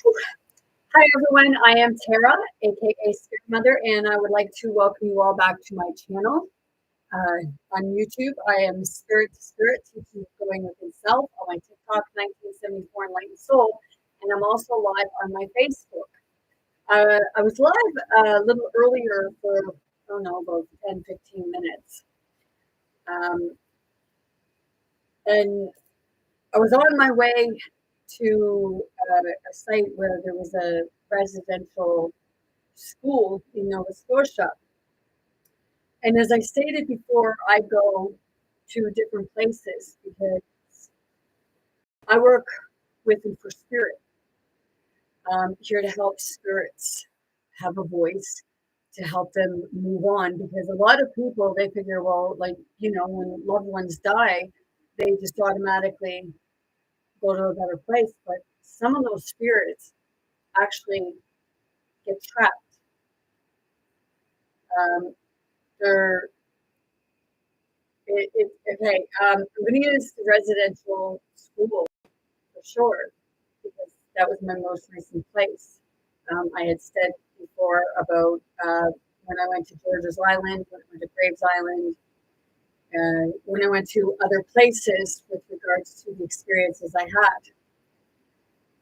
Hi everyone, I am Tara, aka Spirit Mother, and I would like to welcome you all back to my channel on YouTube. I am Spirit to Spirit, teaching going within self on my TikTok, 1974 Enlightened Soul, and I'm also live on my Facebook. I was live a little earlier for, I don't know, about 10, 15 minutes. Um, and I was on my way to a site where there was a residential school in Nova Scotia. And as I stated before, I go to different places because I work with and for spirit. Here to help spirits have a voice, to help them move on. Because a lot of people, they figure, well, like, when loved ones die, they just automatically go to a better place. But some of those spirits actually get trapped. Um, they're okay. Vania's residential school for sure, because that was my most recent place. I had said before about when I went to George's Island, when I went to Graves Island, when I went to other places with regards to the experiences I had.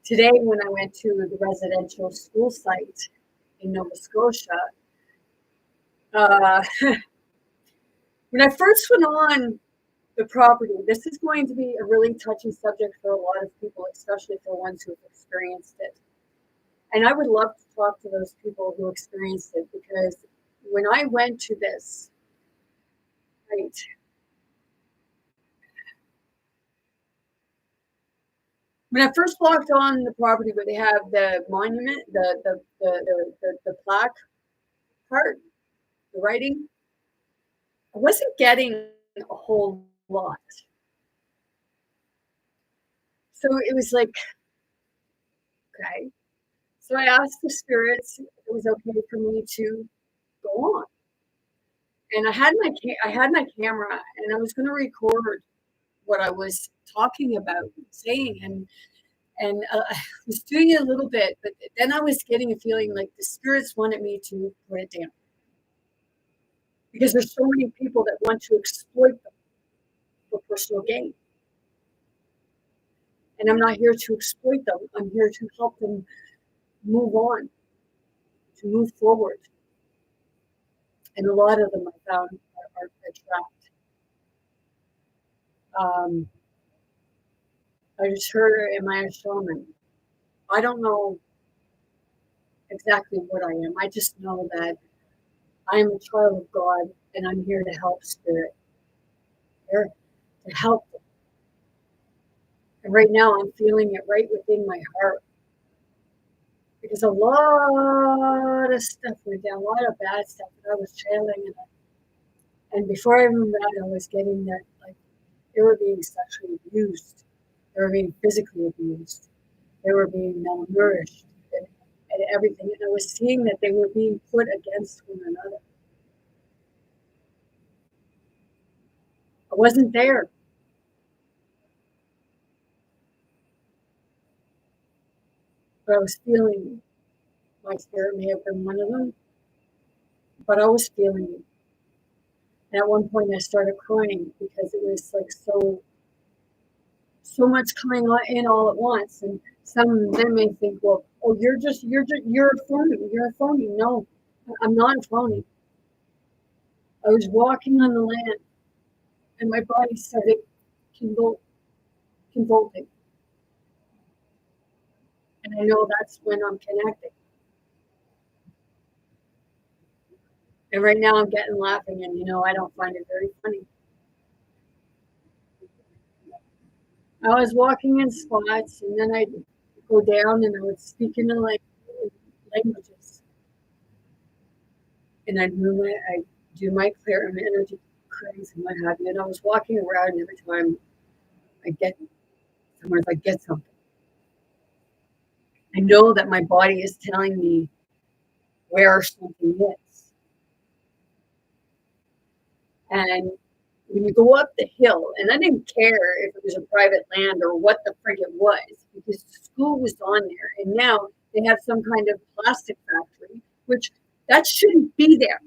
Today, when I went to the residential school site in Nova Scotia, uh, when I first went on the property, this is going to be a really touchy subject for a lot of people, especially for ones who have experienced it. And I would love to talk to those people who experienced it, because when I went to this, right, when I first walked on the property where they have the monument, the plaque part, the writing, I wasn't getting a whole lot. So it was like, okay. So I asked the spirits if it was okay for me to go on. And I had my camera, and I was going to record what I was talking about, saying, and I was doing it a little bit, but then I was getting a feeling like the spirits wanted me to put it down, because there's so many people that want to exploit them for personal gain, and I'm not here to exploit them. I'm here to help them move on, to move forward, and a lot of them I found are trapped. Um, I just heard, am I a shaman? I don't know exactly what I am. I just know that I am a child of God, and I'm here to help spirit, here to help them. And right now I'm feeling it right within my heart, because a lot of stuff went down, a lot of bad stuff that I was channeling. And before I even that, I was getting that, like, they were being sexually abused. They were being physically abused. They were being malnourished and everything. And I was seeing that they were being put against one another. I wasn't there. But I was feeling, my spirit may have been one of them, but I was feeling it. And at one point I started crying, because it was like so much coming in all at once. And some of them may think, well, oh, you're a phony. You're a phony. No, I'm not a phony. I was walking on the land, and my body started convulsing. And I know that's when I'm connecting. And right now I'm getting laughing, and I don't find it very funny. I was walking in spots, and then I'd go down, and I would speak in the languages. And I'd do my clear energy clearings and what have you. And I was walking around, and every time I get somewhere, I get something, I know that my body is telling me where something is. And when you go up the hill, and I didn't care if it was a private land or what the frig it was, because the school was on there, and now they have some kind of plastic factory, which that shouldn't be there.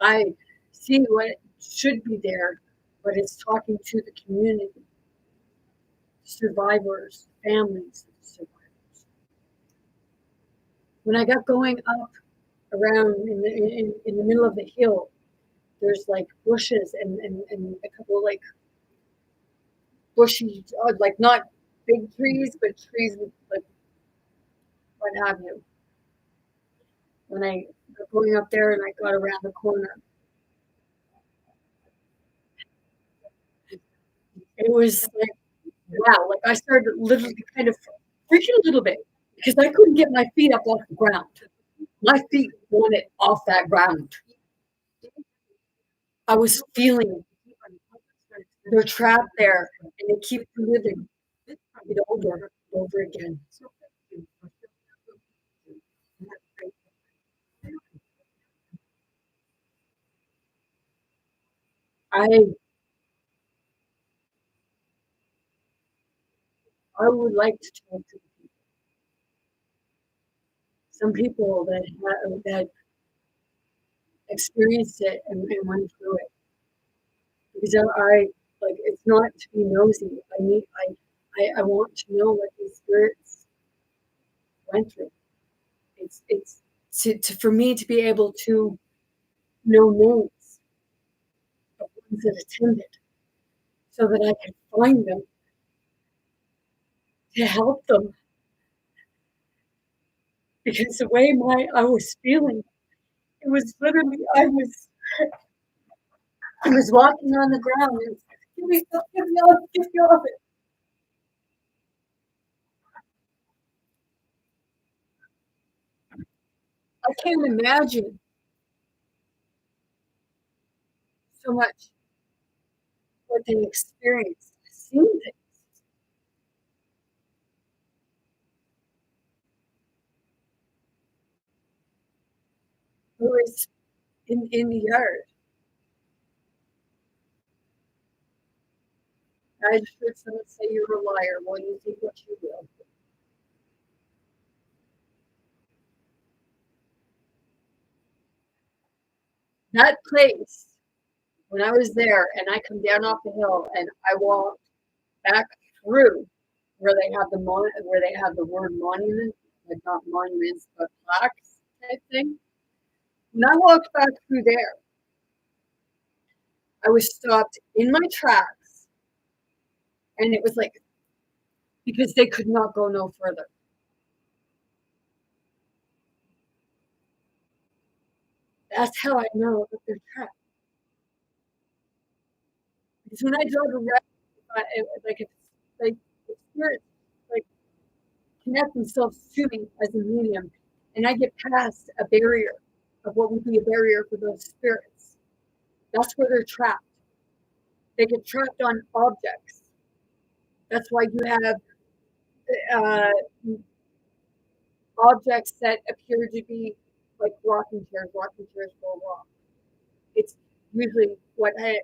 I see what should be there, but it's talking to the community, survivors, families of survivors. When I got going up around in the middle of the hill, there's like bushes and a couple of like bushy, like not big trees, but trees with like what have you. When I got going up there and I got around the corner, it was like, wow, like I started literally kind of freaking a little bit because I couldn't get my feet up off the ground. My feet wanted off that ground. I was feeling they're trapped there and they keep living it over and over again. I I would like to talk to some people that experienced it and went through it because I like it's not to be nosy. I want to know what these spirits went through. It's to for me to be able to know names of ones that attended so that I can find them to help them because the way my I was feeling, it was literally I was walking on the ground and give me off, get me off it. I can't imagine so much what they experienced, seen things. It was in the yard. I just heard someone say you're a liar. Well, you think what you will. That place, when I was there and I come down off the hill and I walked back through where they have where they have the word monument, like not monuments, but plaques type thing. When I walked back through there, I was stopped in my tracks and it was like because they could not go no further. That's how I know that they're trapped. Because when I drove around, like it's like the spirits like connect themselves to me as a medium, and I get past a barrier of what would be a barrier for those spirits. That's where they're trapped. They get trapped on objects. That's why you have uh, objects that appear to be like rocking chairs. Rocking chairs will walk. It's usually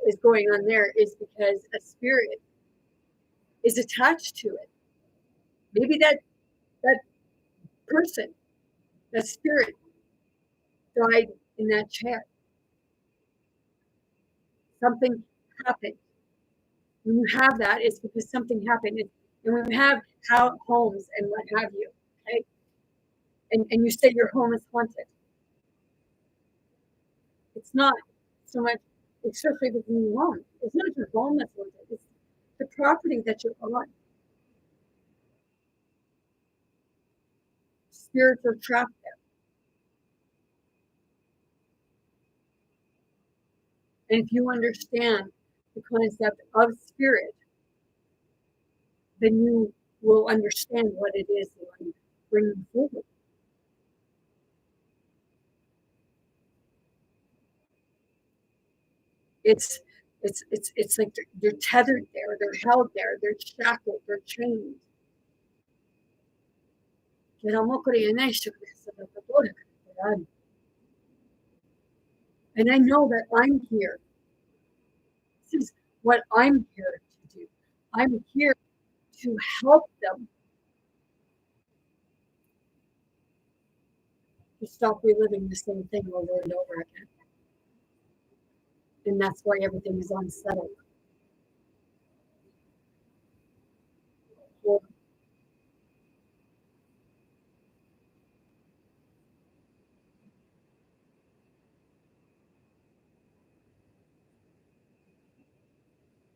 is going on there is because a spirit is attached to it. Maybe that person, that spirit, died in that chair. Something happened. When you have that, it's because something happened. And when you have homes and what have you, okay, and you say your home is haunted, it's not so much, especially if it's a new home. It's not your home that's haunted. It's the property that you're on. Spirits are trapped there. And if you understand the concept of spirit, then you will understand what it is that I'm bringing forward. It's it's like they're tethered there, they're held there, they're shackled, they're chained. And I know that I'm here. This is what I'm here to do. I'm here to help them to stop reliving the same thing over and over again. And that's why everything is unsettled. Well,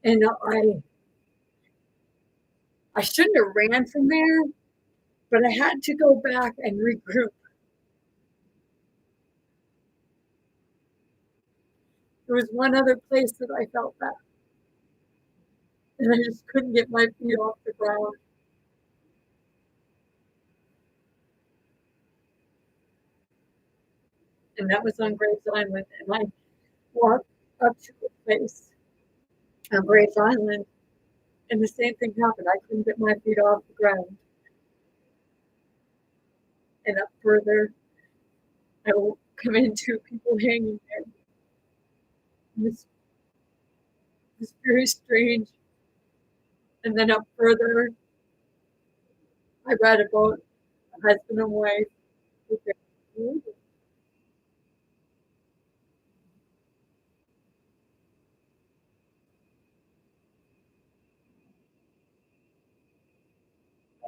and I shouldn't have ran from there, but I had to go back and regroup. There was one other place that I felt that, and I just couldn't get my feet off the ground. And that was on Graves Island. And I walked up to a place on Graves Island, and the same thing happened. I couldn't get my feet off the ground. And up further, I will come into people hanging there. And this was very strange. And then up further, I read about a husband and wife with their children.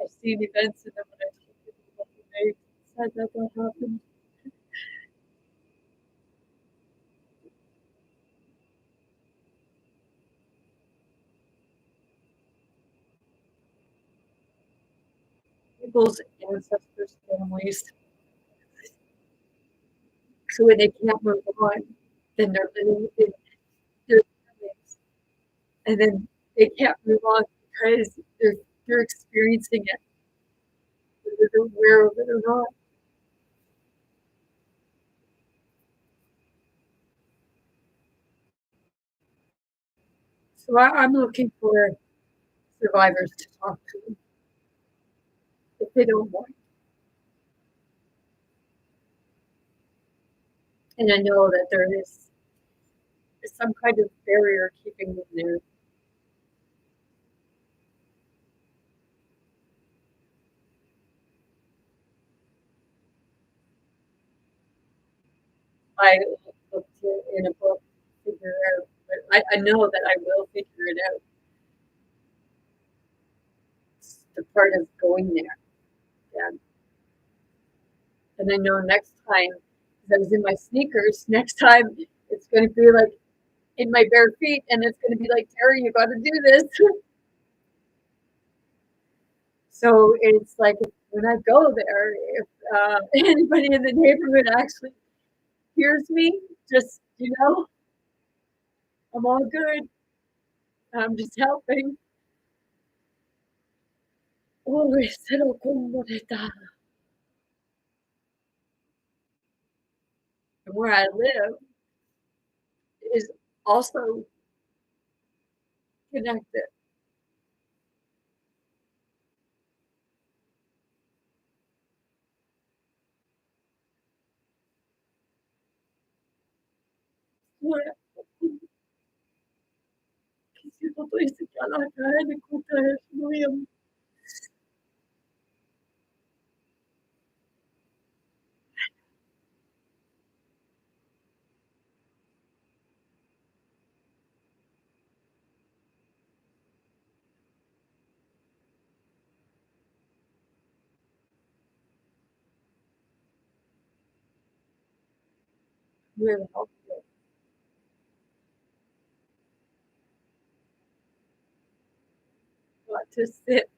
I've seen events in them when I told people what they said that happened. People's ancestors' families. So when they can't move on, then they're living in their families. And then they can't move on because they're experiencing it, whether they're aware of it or not. So I'm looking for survivors to talk to if they don't want. And I know that there is some kind of barrier keeping them there. I looked in a book to figure out, but I know that I will figure it out. It's the part of going there. Yeah. And I know next time, because I was in my sneakers, next time it's going to be like in my bare feet, and it's going to be like, Terry, you got to do this. So it's like when I go there, if anybody in the neighborhood actually hears me, just, I'm all good. I'm just helping. Oh, and where I live is also connected. Really helpful. Got to sit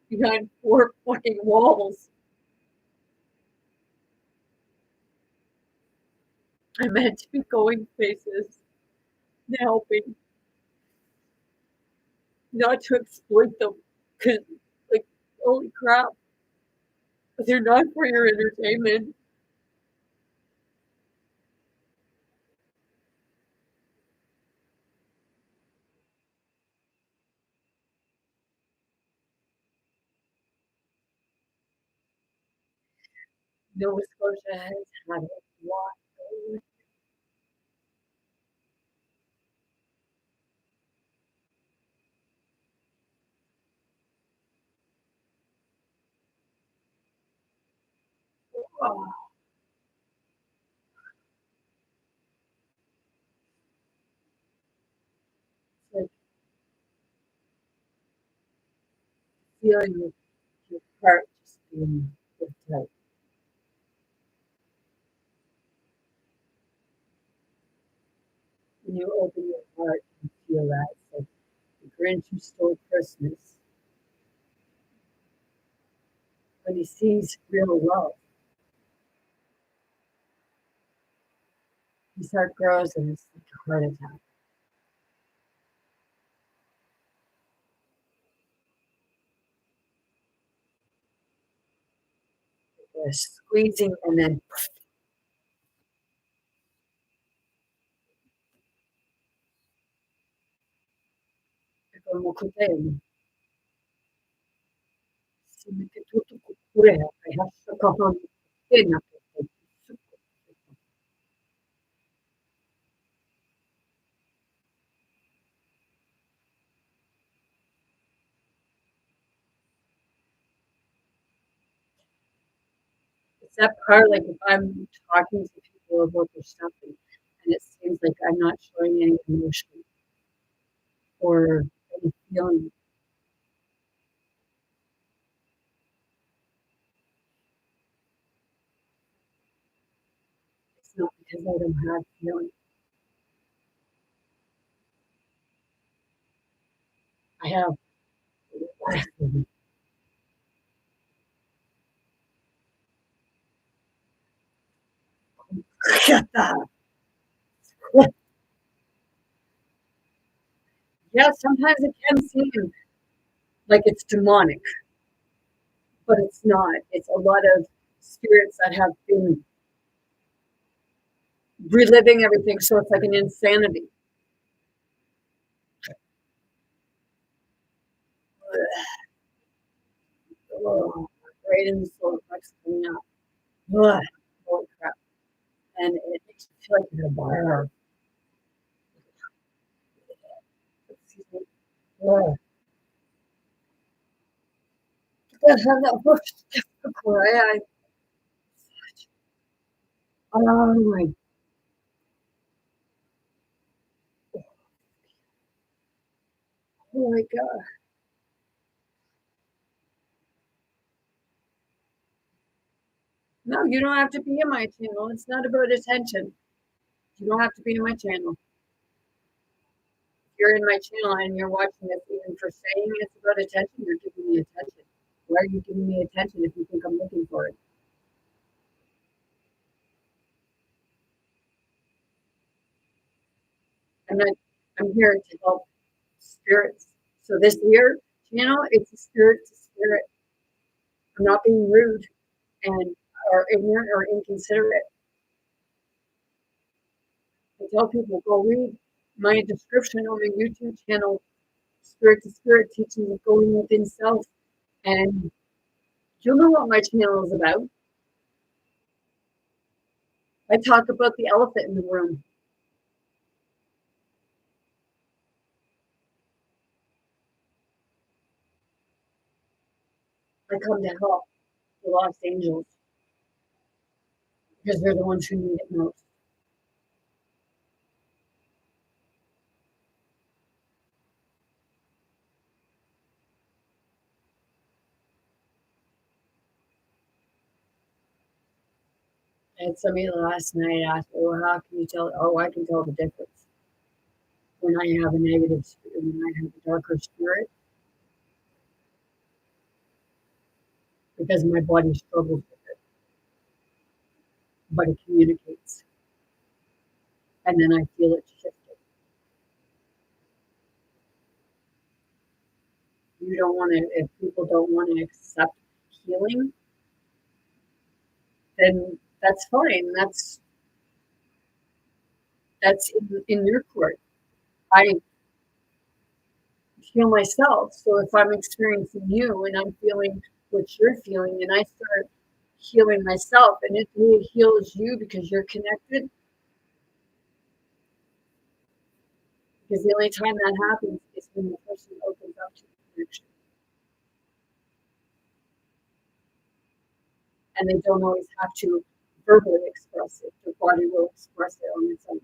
behind four fucking walls. I meant to be going places and helping, not to exploit them. Because, like, holy crap, they're not for your entertainment. Nova Scotia has had a lot going. Oh, it's like feeling your heart just being lifted out. When you open your heart and feel that, it's like the Grinch who stole Christmas when he sees real love. His heart grows and it's like a heart attack. Squeezing and then como que tem, se mette tutto pure e lascia come pena. It's that part, like if I'm talking to people about their stuff and it seems like I'm not showing any emotion or any feeling, it's not because I don't have feeling. I have yeah, sometimes it can seem like it's demonic, but it's not. It's a lot of spirits that have been reliving everything, so it's like an insanity. Oh, right in the solar plex coming up. Ugh, holy crap. And it makes you feel like you're a bar. Excuse me. Ugh. I have that bush before. Oh my God. No, you don't have to be in my channel. It's not about attention. You don't have to be in my channel. If you're in my channel and you're watching this, even for saying it's about attention, you're giving me attention. Why are you giving me attention if you think I'm looking for it? I'm not, I'm here to help spirits. So this here channel, it's a spirit to spirit. I'm not being rude and or ignorant or inconsiderate. I tell people go read my description on my YouTube channel, Spirit to Spirit Teachings of Going Within Self, and you'll know what my channel is about. I talk about the elephant in the room. I come to help the lost angels because they're the ones who need it most. I had somebody last night ask, "Oh, how can you tell?" Oh, I can tell the difference when I have a negative spirit, when I have a darker spirit, because my body struggles with it, but it communicates, and then I feel it shifting. You don't want to, if people don't want to accept healing, then that's fine. That's in your court. I heal myself. So if I'm experiencing you and I'm feeling what you're feeling, and I start healing myself, and it really heals you because you're connected. Because the only time that happens is when the person opens up to the connection. And they don't always have to verbally express it. Their body will express it on its own.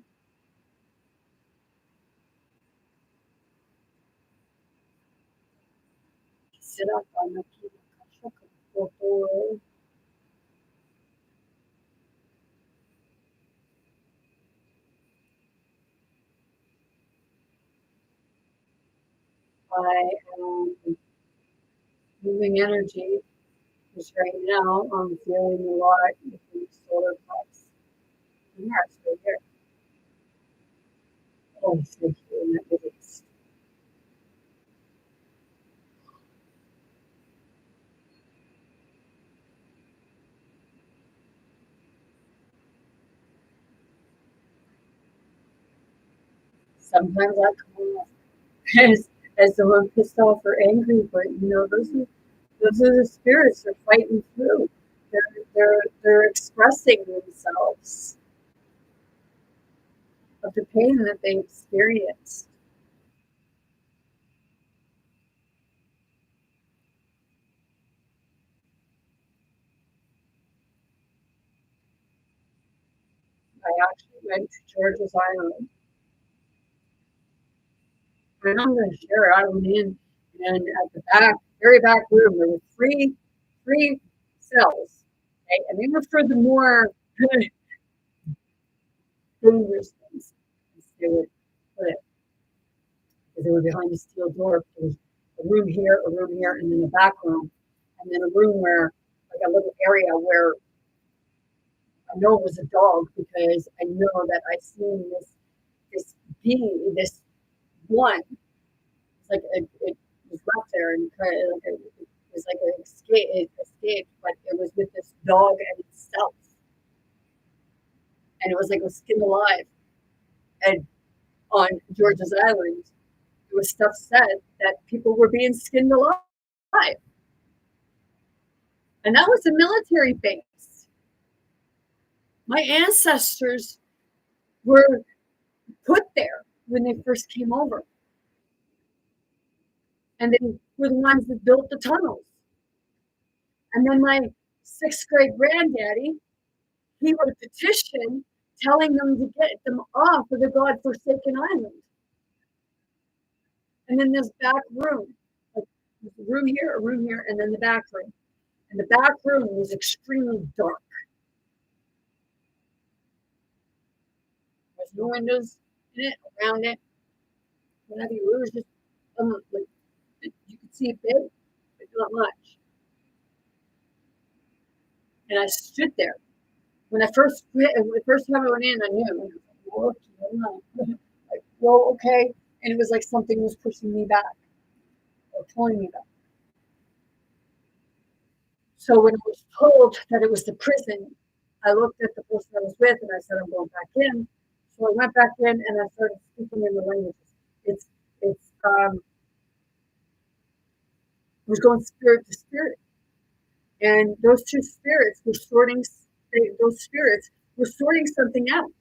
Sit up on the I am moving energy, because right now I'm feeling a lot with the solar plex. Yeah, it's right here. Oh, thank you. And that release. Sometimes I come off as though I'm pissed off or angry, but those are the spirits they're fighting through. They're expressing themselves of the pain that they experienced. I actually went to George's Island, and I'm going to share it. I went in, and at the back, very back room, there were three cells, okay? And they were for the more dangerous things, as they would put it, because they were behind a steel door. There was a room here, and then a back room, and then a room where, like a little area where I know it was a dog because I know that I seen this being, this one. It's like it was left there and kind of like it was like an escape. It escaped, but it was with this dog and itself, and it was like it was skinned alive. And on George's Island, there was stuff said that people were being skinned alive, and that was a military base. My ancestors were put there when they first came over, and they were the ones that built the tunnels. And then my sixth grade granddaddy, he wrote a petition telling them to get them off of the God-forsaken island. And then this back room, like a room here, and then the back room. And the back room was extremely dark. There's no windows in it, around it, whatever. It was just like you could see a bit, but not much. And I stood there. When the first time I went in, I knew. Like, well, okay. And it was like something was pushing me back or pulling me back. So when I was told that it was the prison, I looked at the person I was with and I said, I'm going back in. So I went back in and I started speaking in the languages. It's it was going spirit to spirit. And those two spirits were those spirits were sorting something out.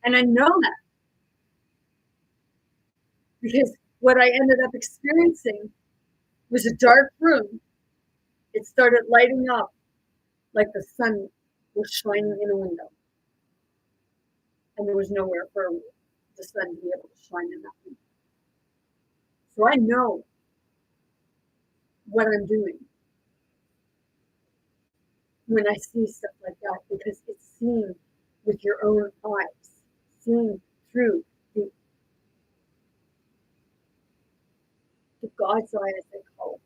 And I know that because what I ended up experiencing was a dark room. It started lighting up like the sun was shining in a window. And there was nowhere for the sun to be able to shine in that window. So I know what I'm doing when I see stuff like that because it's seen with your own eyes, seen through the God's eye, as they call it.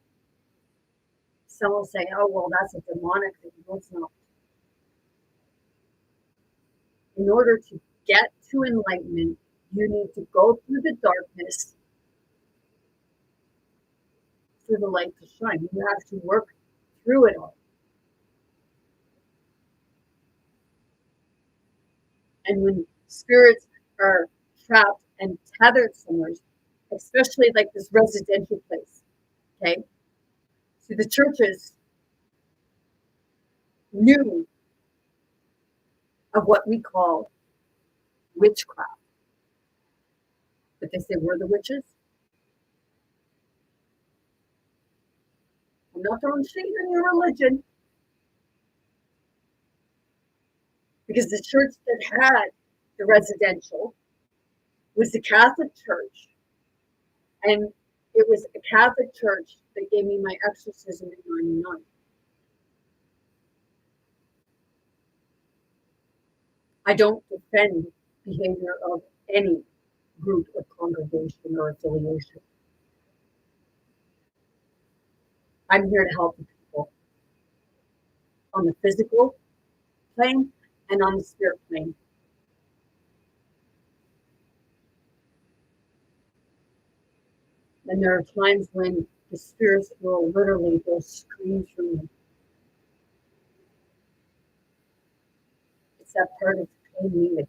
Some will say, oh, well, that's a demonic thing. No, it's not. In order to get to enlightenment, you need to go through the darkness for the light to shine. You have to work through it all. And when spirits are trapped and tethered somewhere, especially like this residential place, okay? So the churches knew of what we call witchcraft, but they say we're the witches. I'm not throwing shade on your religion because the church that had the residential was the Catholic Church, and it was a Catholic Church that gave me my exorcism in '99. I don't defend behavior of any group or congregation or affiliation. I'm here to help the people on the physical plane and on the spirit plane. And there are times when the spirits will literally go scream through me. It's that part of pain needed.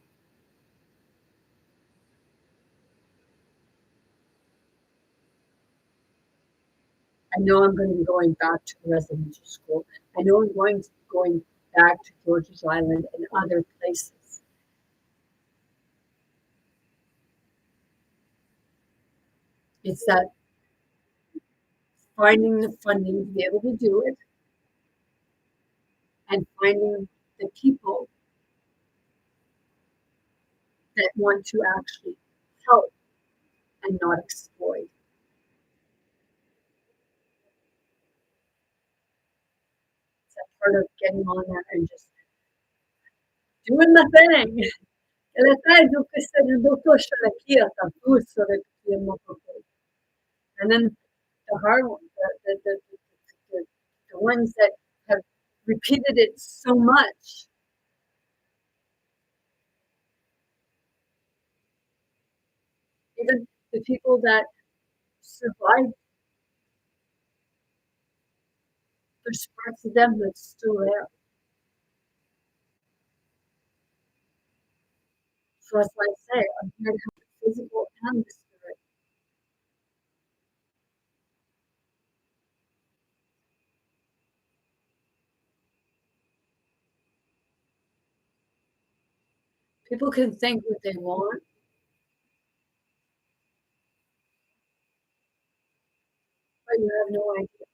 I know I'm going to be going back to the residential school. I know I'm going back to George's Island and other places. It's that finding the funding to be able to do it and finding the people that want to actually help and not exploit. It's that part of getting on there and just doing the thing. And then the hard ones, the ones that have repeated it so much, even the people that survived, there's parts of them that's still there. So that's why I say I'm here to help the physical and the spirit. People can think what they want, but you have no idea.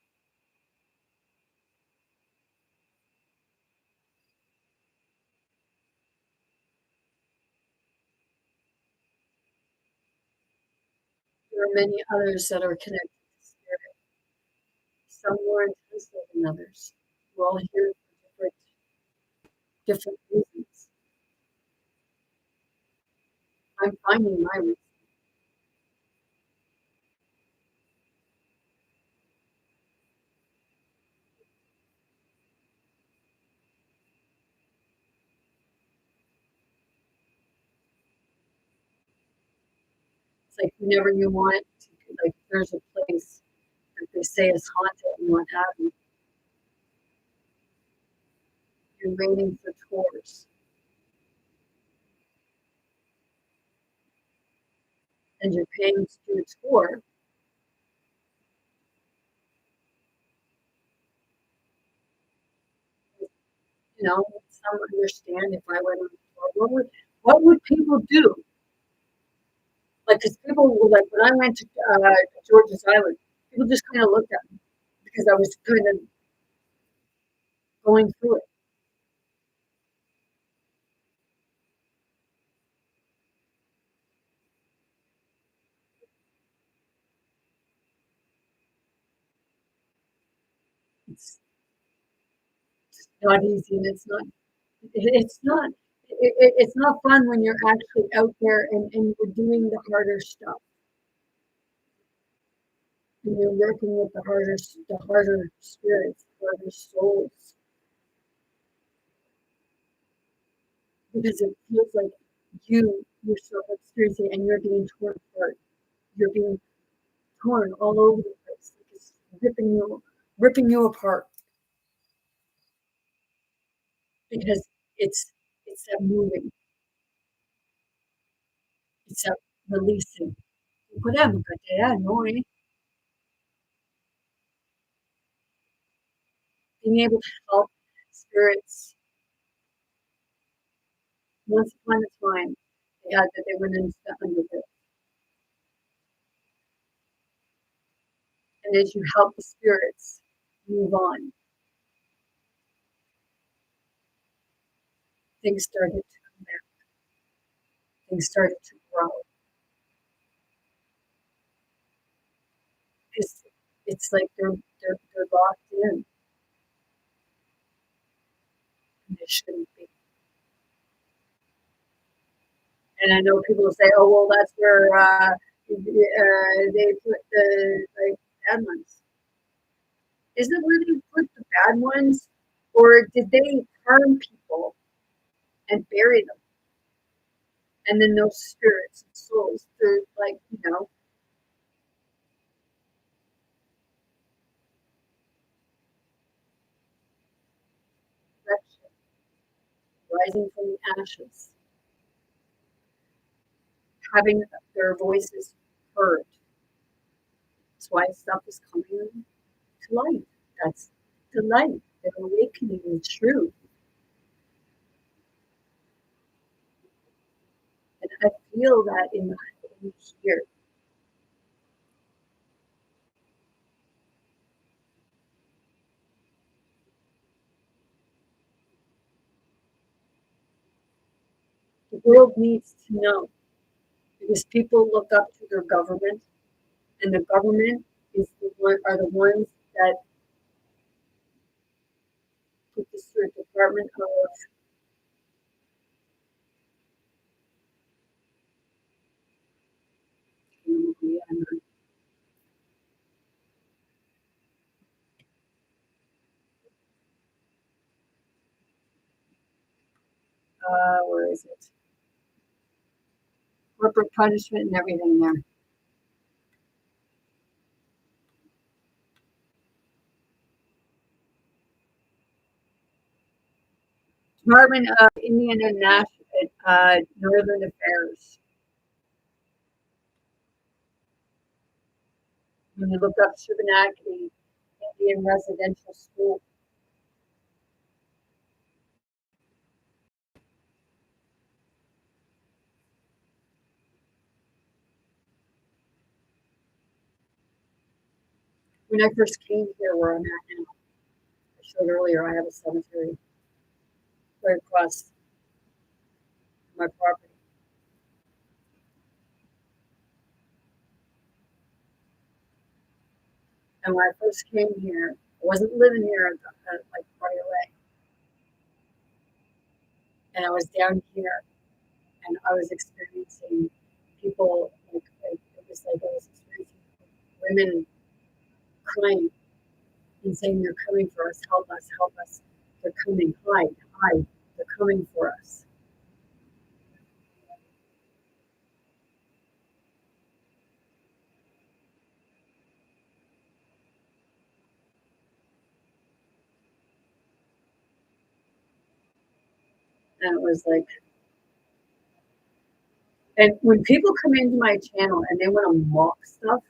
There are many others that are connected to spirit, some more intensive than others. We're all here for different reasons. I'm finding my reason. It's like whenever you want to, like there's a place that they say is haunted and what have you, you're waiting for tours and you're paying to do a tour, you know, some understand if I went on a tour, what would people do? Like, because people were like, when I went to George's Island, people just kind of looked at me because I was kind of going through it. It's not easy, and it's not fun when you're actually out there and you're doing the harder stuff and you're working with the harder spirits, the harder souls, because it feels like yourself experiencing and you're being torn apart. You're being torn all over the place. Like it's ripping you apart because it's that moving, it's that releasing. Podemos catear, no, being able to help spirits, once upon a time, they had that they went into the underworld. And as you help the spirits move on, things started to come back. Things started to grow. It's like they're locked in, and they shouldn't be. And I know people say, "Oh, well, that's where they put the like bad ones." Is it where they put the bad ones, or did they harm people and bury them, and then those spirits and souls, to like rising from the ashes, having their voices heard. That's why stuff is coming to light. That's the light. They're awakening the truth. And I feel that in here. The world needs to know because people look up to their government, and the government are the ones that put this through a Department of where is it? Corporate punishment and everything there. Department of Indian and Northern Affairs. When you look up Shubenacadie Indian Residential School, when I first came here, where I'm at now, I showed earlier, I have a cemetery right across my property. And when I first came here, I wasn't living here like right away. And I was down here, and I was experiencing people like it was like I was experiencing women crying and saying, "They're coming for us! Help us! Help us! They're coming! Hide! Hide! They're coming for us!" And it was like, and when people come into my channel and they want to mock stuff,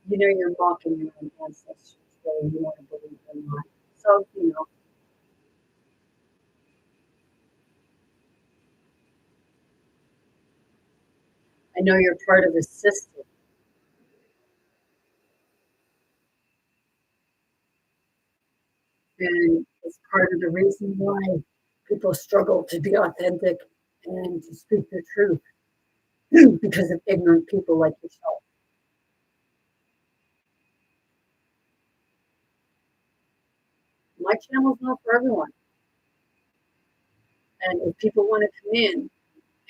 you're mocking your own ancestors, whether you want to believe it or not. So, I know you're part of a system, and it's part of the reason why people struggle to be authentic and to speak the truth because of ignorant people like yourself. My channel's not for everyone. And if people want to come in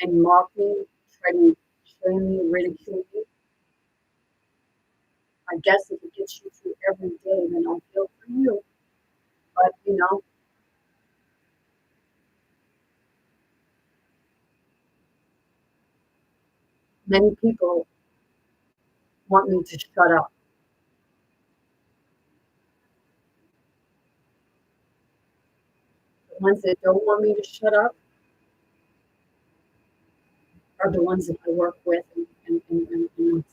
and mock me, try to shame me, ridicule me, I guess if it gets you through every day, then I'll feel for you. But many people want me to shut up. The ones that don't want me to shut up are the ones that I work with and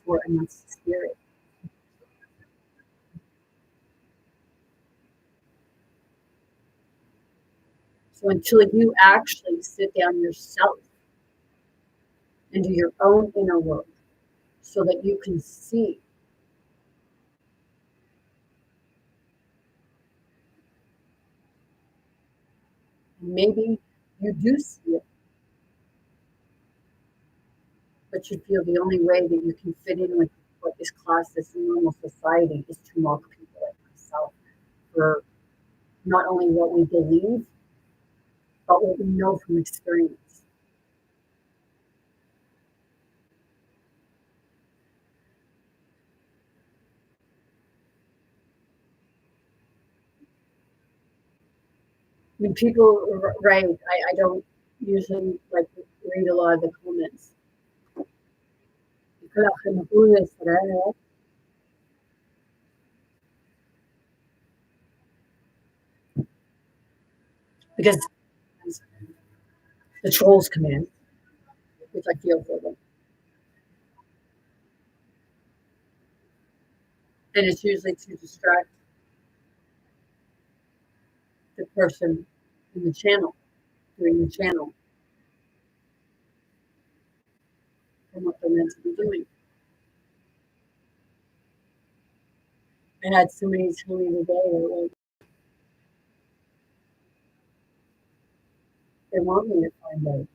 for, and that's the spirit. So until you actually sit down yourself and do your own inner work so that you can see, maybe you do see it, but you feel the only way that you can fit in with what is classed as normal society is to mock people like myself for not only what we believe, but what we know from experience. When people write, I don't usually like read a lot of the comments because the trolls come in, which I feel for them, and it's usually to distract the person in the channel, doing the channel, from what they're meant to be doing. I had somebody tell me today that like, they want me to find out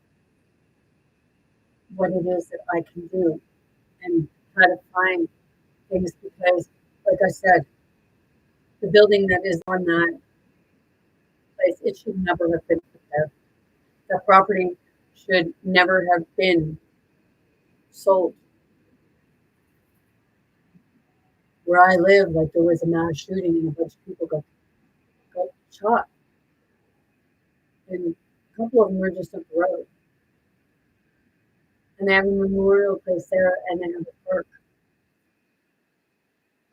what it is that I can do and how to find things because, like I said, the building that is on that place, it should never have been put there. The property should never have been sold. Where I live, like there was a mass shooting and a bunch of people got shot. And a couple of them were just up the road. And they have a memorial place there and they have a park.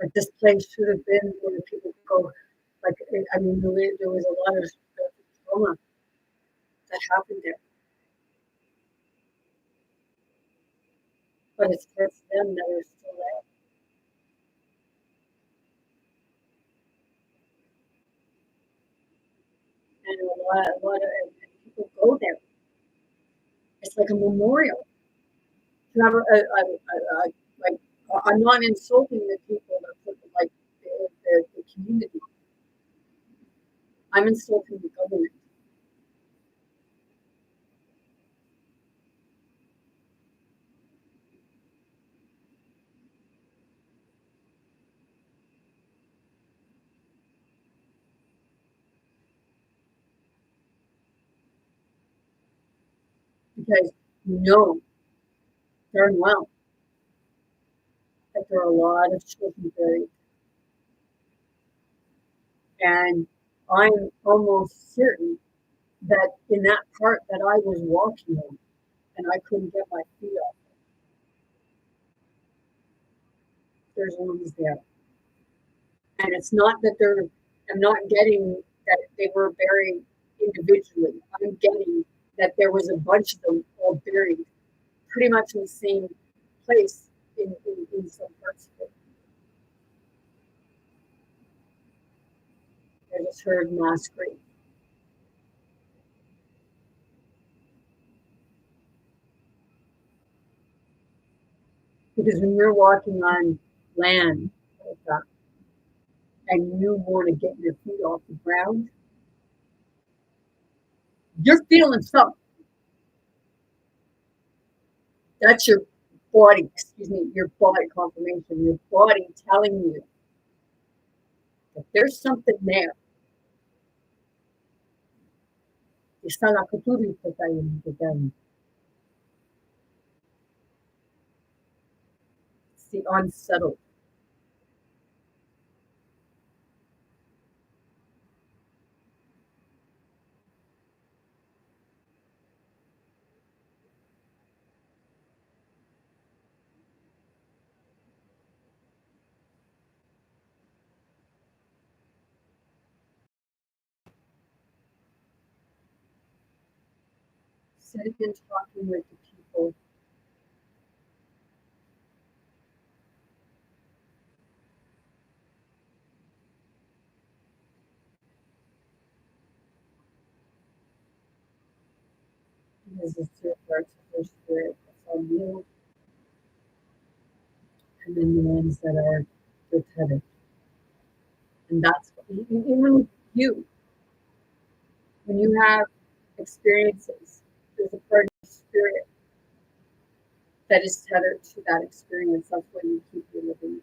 Like this place should have been where people go. Like, I mean, there was a lot of trauma that happened there. But it's just them that are still there. And a lot of and people go there. It's like a memorial. Never, like, I'm not insulting the people that put like the community. I'm insulting the government because you know darn well that there are a lot of children buried, and I'm almost certain that in that part that I was walking in, and I couldn't get my feet up, there's ones there, and it's not that they're. I'm not getting that they were buried individually. I'm getting that there was a bunch of them all buried pretty much in the same place in some parts of it. I just heard mass grave. Because when you're walking on land like that and you want to get your feet off the ground, you're feeling something. That's your body, excuse me, your body confirmation, your body telling you that there's something there. It's the unsettled. Sitting and talking with the people. Because the two parts of her spirit that's on you, and then the ones that are tethered. And that's even you, when you have experiences, there's a part of your spirit that is tethered to that experience. That's why you keep reliving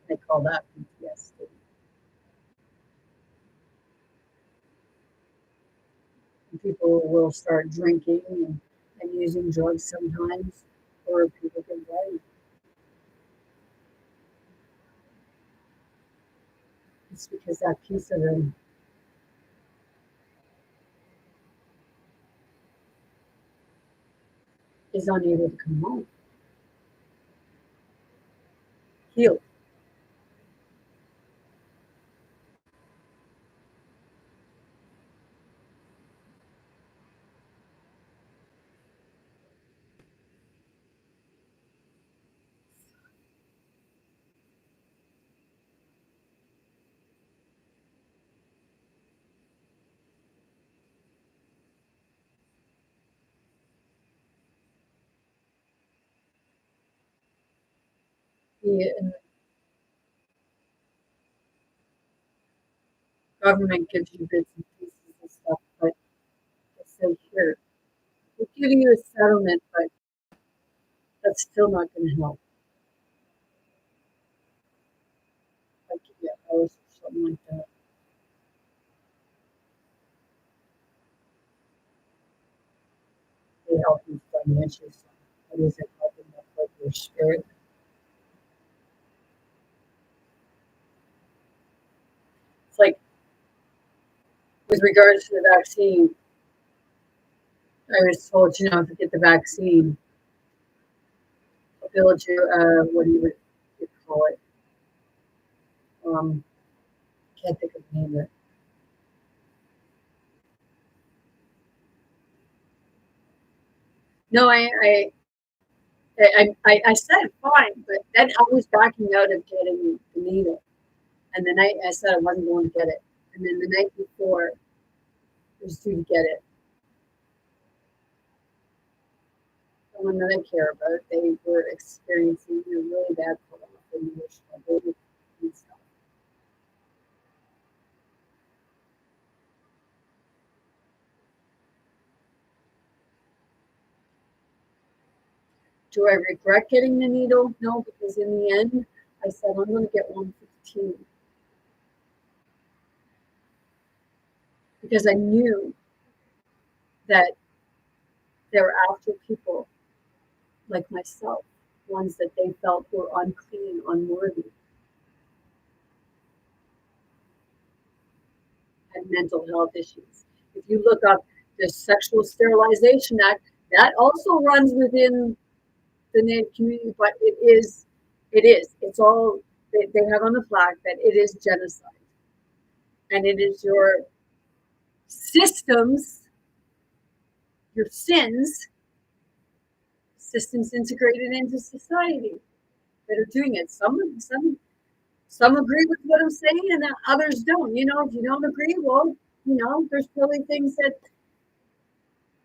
it. I call that PTSD. And people will start drinking and using drugs sometimes, or people get violent. It's because that piece of them is unable to come home, healed. The government gives you bits and pieces of stuff, but they say, here, we're giving you a settlement, but that's still not going to help. Like, yeah, or something like that. They help you financially. So what is it helping them with your spirit? It's like with regards to the vaccine, I was told, if you get the vaccine, they'll build you, what do you call it? Can't think of the name of it. No, I said fine, but then I was backing out of getting the needle. And the night I said I wasn't going to get it. And then the night before I was due to get it, someone that I care about, they were experiencing a really bad cough and they were struggling and stuff. Do I regret getting the needle? No, because in the end, I said I'm going to get 115 because I knew that they were after people like myself, ones that they felt were unclean, unworthy, had mental health issues. If you look up the Sexual Sterilization Act, that also runs within the Native community, but it's all, they have on the plaque that it is genocide. And it is your systems, your systems integrated into society that are doing it. Some agree with what I'm saying, and others don't. If you don't agree, well, there's probably things that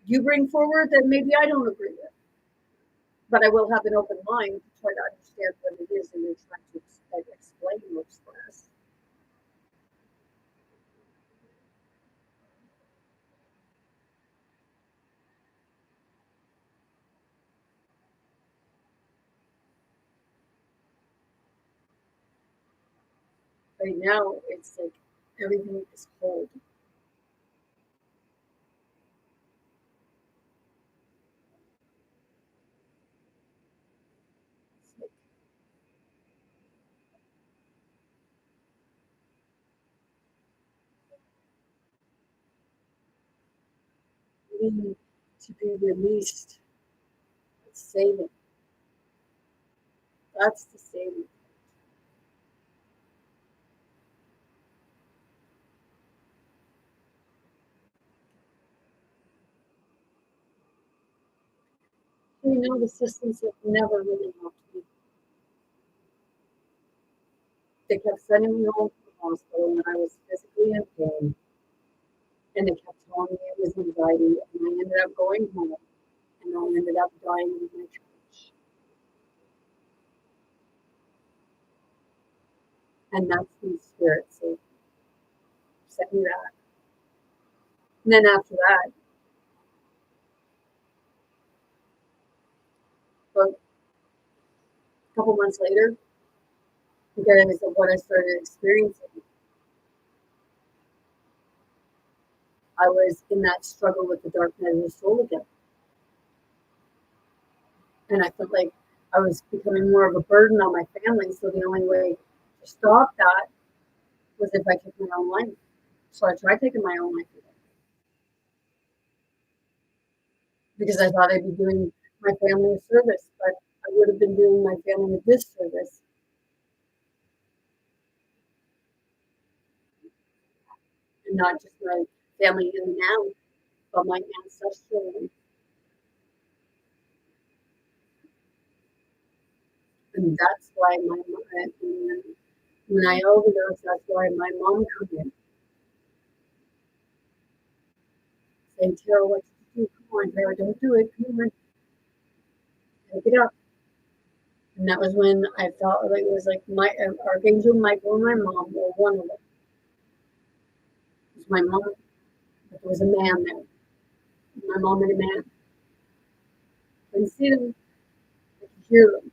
you bring forward that maybe I don't agree with. But I will have an open mind to try to understand what it is that you're trying to explain or express. Right now, it's like everything is cold. It's like needing to be released. It's saving. That's the saving. The systems have never really helped me. They kept sending me home from the hospital when I was physically in pain, and they kept telling me it was anxiety, and I ended up going home, and I ended up dying in my church. And that's when spirit sent me back. And then after that, about a couple months later, because of what I started experiencing, I was in that struggle with the dark night of the soul again. And I felt like I was becoming more of a burden on my family. So the only way to stop that was if I took my own life. So I tried taking my own life again because I thought I'd be doing my family a service, but I would have been doing my family a disservice and not just my family in the now, but my ancestral life. And that's why my mom, when I overdosed, that's why my mom came in saying, Tara, what did you do? Come on, Tara, don't do it. Come on, take it up. And that was when I felt like it was like my Archangel Michael and my mom were one of them. It was my mom, but there was a man there. My mom and a man. I couldn't see them, I could hear them,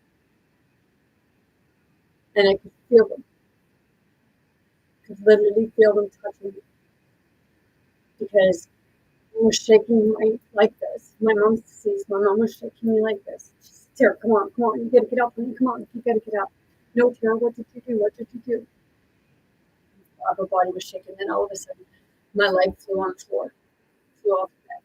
and I could feel them. I could literally feel them touching me because I was shaking like this. My mom sees my mom was shaking me like this. She said, Tara, come on, you gotta get up, honey, come on, you gotta get up. No, Tara, what did you do? What did you do? Her body was shaking, and all of a sudden, my leg flew on the floor, flew off the bed,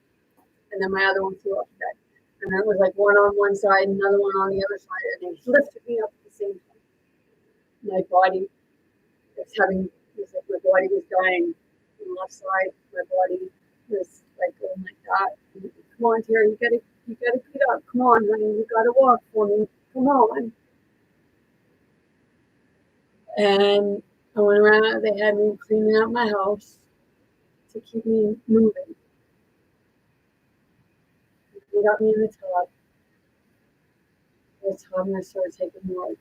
and then my other one flew off the bed. And then it was like one on one side, another one on the other side, and they lifted me up at the same time. My body was having, it was like my body was dying on the left side. My body was like going like that. Come on, Terry, you gotta get up. Come on, honey, you gotta walk for me. Come on. And I went around. They had me cleaning out my house to keep me moving. They got me in the tub. The tub, and I started taking more.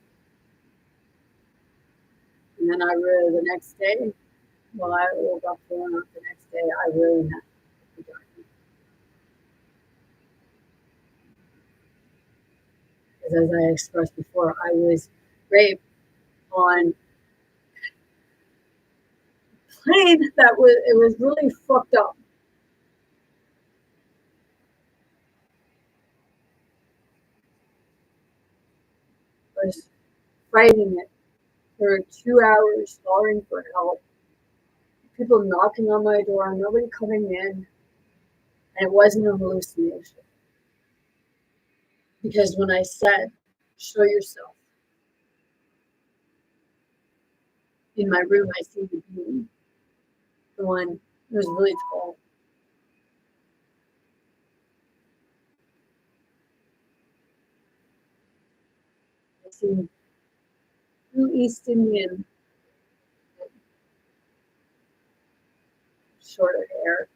And then I really, the next day, well, I woke up feeling up the next day, I really had to die. Because as I expressed before, I was raped on a plane that was, it was really fucked up. I was fighting it for 2 hours, calling for help. People knocking on my door, nobody coming in. And it wasn't a hallucination. Because when I said, show yourself, in my room, I seen the being, the one who was really tall. I seen two East Indian, shorter hair,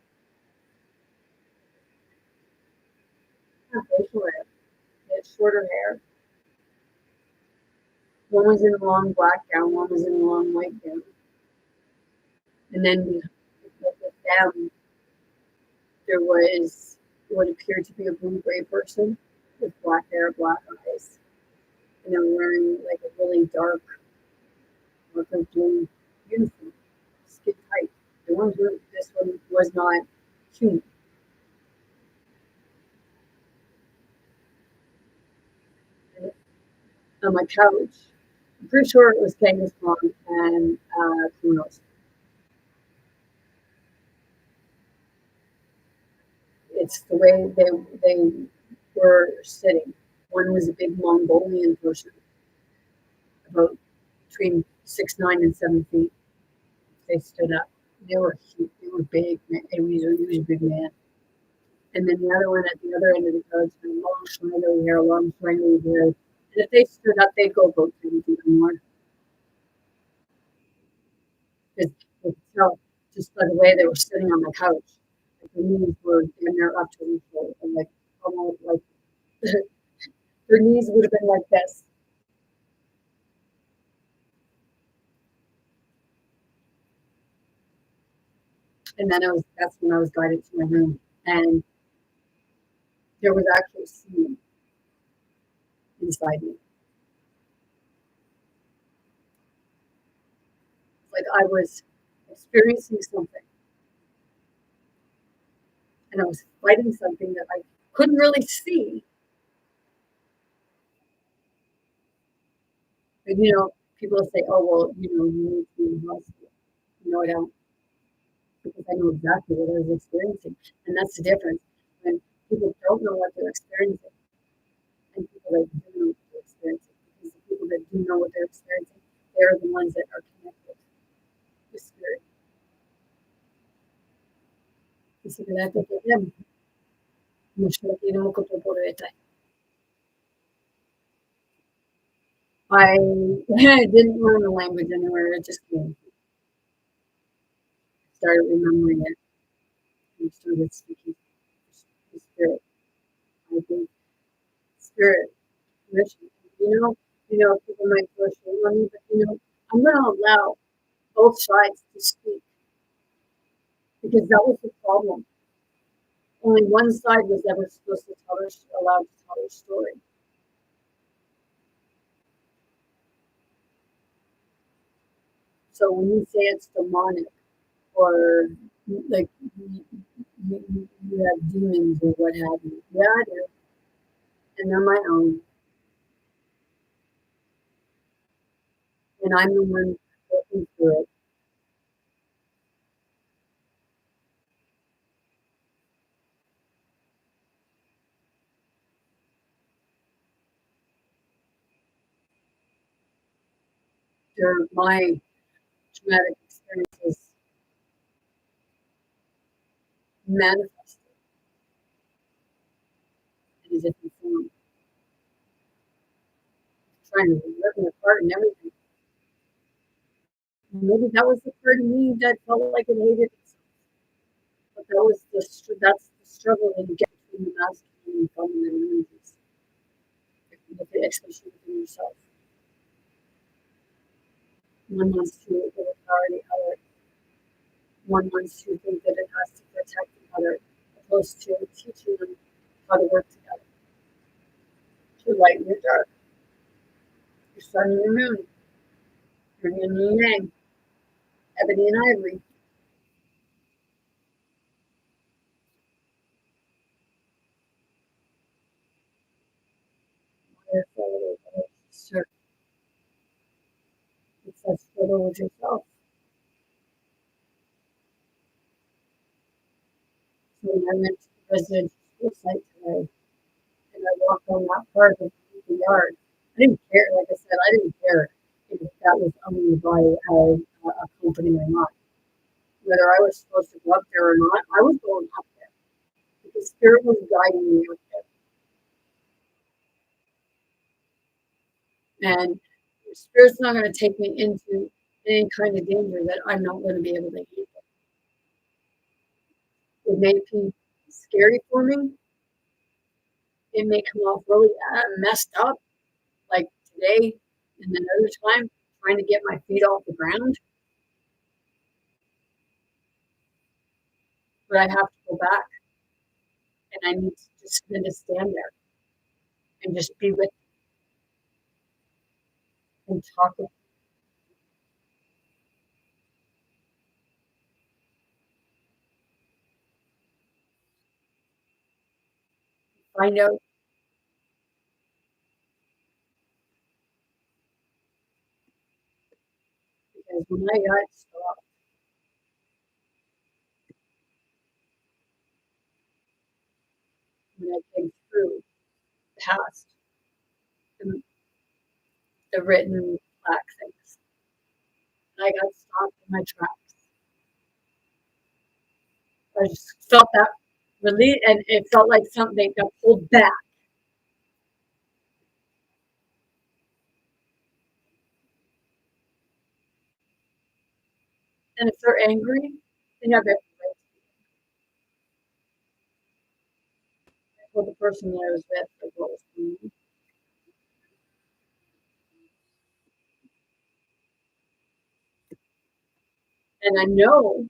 not facial hair, they had shorter hair. One was in a long black gown, one was in a long white gown. And then with them, there was what appeared to be a blue-gray person with black hair, black eyes. And they were wearing like a really dark blue uniform, skin tight. This one was not human. And on my couch, I'm pretty sure it was Genghis Khan and who knows. It's the way they were sitting. One was a big Mongolian person, about between 6'9" and 7 feet. They stood up. They were huge. They were big. He was a big man. And then the other one at the other end of the couch had long schneiderly hair, long schneiderly hair. And if they stood up, they'd go about 10 feet or more. Because I could tell just by the way they were sitting on the couch. Like their knees were damn near up to each other. And like almost like their knees would have been like this. And then that's when I was guided to my room. And there was actually a scene inside me. Like I was experiencing something and I was fighting something that I couldn't really see. And people say, "Oh well, you need to be in hospital." No, I don't, because I know exactly what I was experiencing, and that's the difference. When people don't know what they're experiencing, and people that do know what they're experiencing, because the people that do know what they're experiencing, they're the ones that are connected with spirit. Considerate che abbiamo uno I didn't learn the language anywhere. It just came. Started remembering it and started speaking the spirit. I think spirit mission. People might throw shade on me, but I'm going to allow both sides to speak because that was the problem. Only one side was ever supposed to allowed to tell their story. So when you say it's demonic or like you have demons or what have you, yeah, I do, and they're my own, and I'm the one working through it. They're my traumatic experiences manifested in a different form, trying to rip me apart and everything. Maybe that was the part of me that felt like it hated itself. But that's the struggle that you get between the masculine and feminine energies, especially within yourself. One wants to overpower the other. One wants to think that it has to protect the other, opposed to teaching them how to work together, to light and your dark, your sun and your moon, your yin and yang, ebony and ivory. Sure, it's that struggle with yourself. So when I went to the residential school site today, and I walked on that part of the yard. I didn't care. Like I said, I didn't care if that was owned by a company or not. Whether I was supposed to go up there or not, I was going up there because Spirit was guiding me up there. And Spirit's not going to take me into any kind of danger that I'm not going to be able to handle. It may be scary for me. It may come off really messed up, like today and another time, trying to get my feet off the ground. But I have to go back and I need to just kind of stand there and just be with and talk with find out because when I got stopped, when I came through past the, the written plaque things, and I got stopped in my tracks. I just felt that relief and it felt like something got pulled back. And if they're angry, they have every right for the person that I was with or what was going on. And I know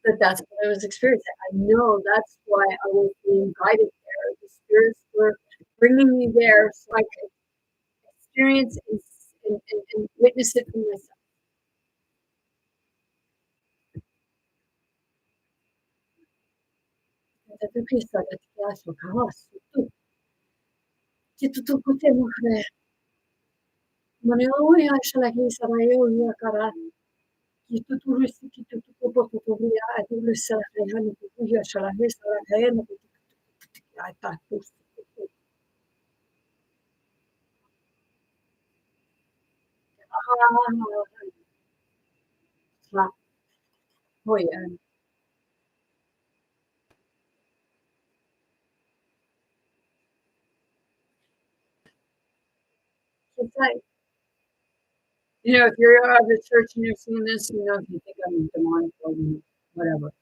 that that's what I was experiencing. I know that's why I was being guided there. The spirits were bringing me there so I could experience and witness it for myself. Até porque sabe que acho que tu kute mo kare mane o ya shala ki sara yo ya kara ki tu risi ki tu ko to ya atu sala ya hani tu ya shala he sala he no ya ta tu ha ho ya it's like if you're out of the church and you're seeing this, if you think I'm demonic or whatever,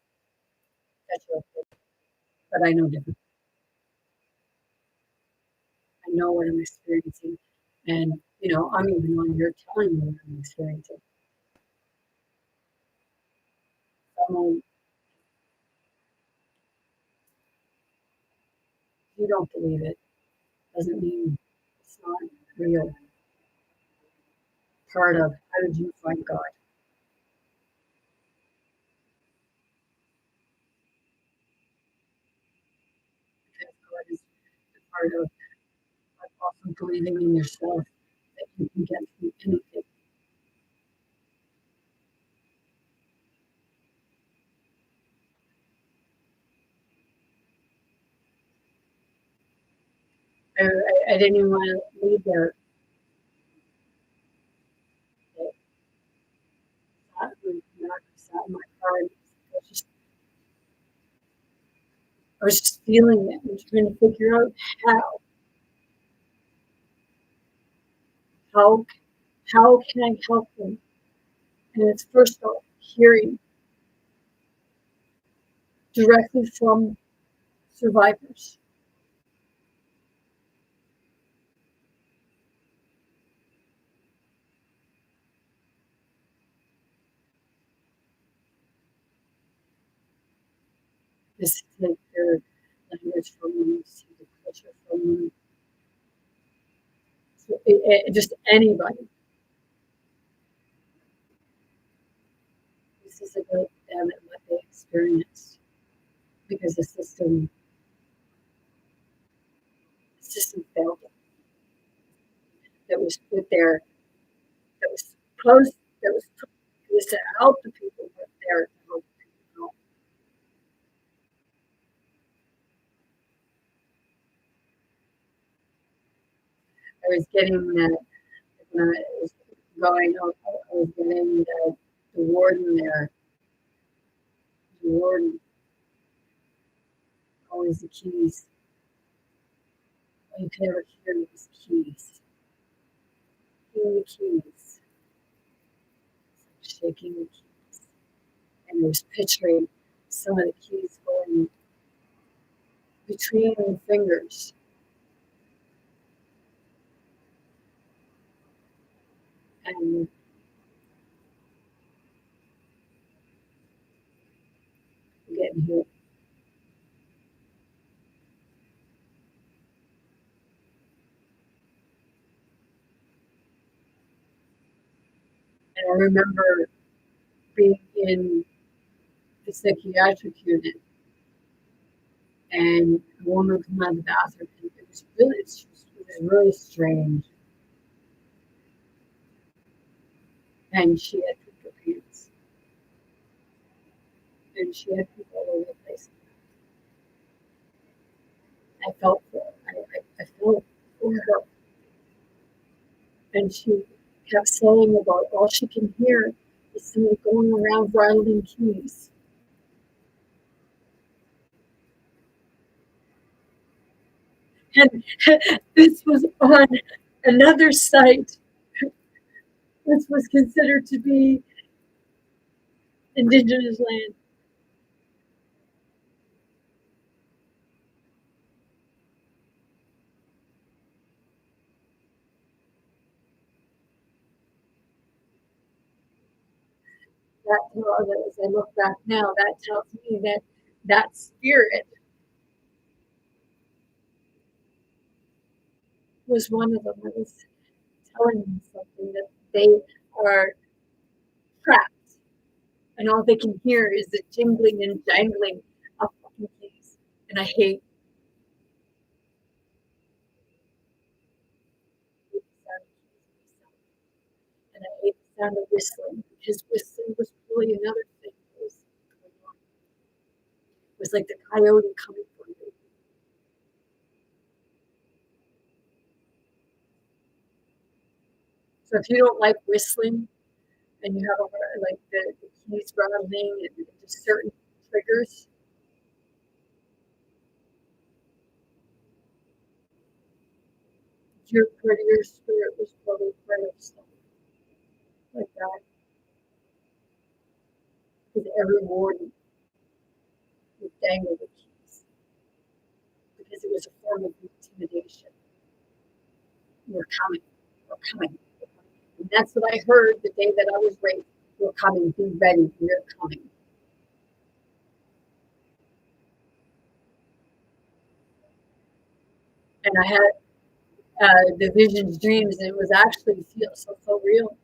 that's your opinion. But I know different. I know what I'm experiencing. And, I'm even on here telling you what I'm experiencing. So if you don't believe it, doesn't mean it's not real. Part of how did you find God? Because God is a part of also believing in yourself that you can get through anything. I didn't even want to leave there. Sat in my car and I was just feeling it and trying to figure out how how how can I help them? And it's first off hearing directly from survivors. This take their language from them, see the culture from them. So just anybody. This is about them and what they experienced because the system failed them. That was put there, that was supposed, that was to help the people, but there to help people. I was getting that when I was going, I was getting the warden there, the warden, always the keys. All you could ever hear was keys, the keys, shaking the keys. And I was picturing some of the keys going between the fingers and getting hit. And I remember being in the psychiatric unit and a woman come out of the bathroom and it was really strange. And she had pooped her pants. And she had poop all over the place. I felt for I felt for her. And she kept saying about all she can hear is somebody going around rattling keys. And this was on another site This was considered to be indigenous land. That tells, as I look back now, that tells me that that spirit was one of them. It was telling me something that they are trapped, and all they can hear is the jingling and jangling of fucking keys. And I hate the sound of keys myself. And I hate the sound of whistling because whistling was really another thing that was going on. It was like the coyote coming for you. So if you don't like whistling and you have a like the keys rattling and just certain triggers, your prettier spirit was probably part of stuff like that. Because every morning would dangle the keys because it was a form of intimidation. We're coming, we're coming, we're coming. And that's what I heard the day that I was raped. We're coming, be ready, we're coming. And I had the visions, dreams, and it was actually feel so real.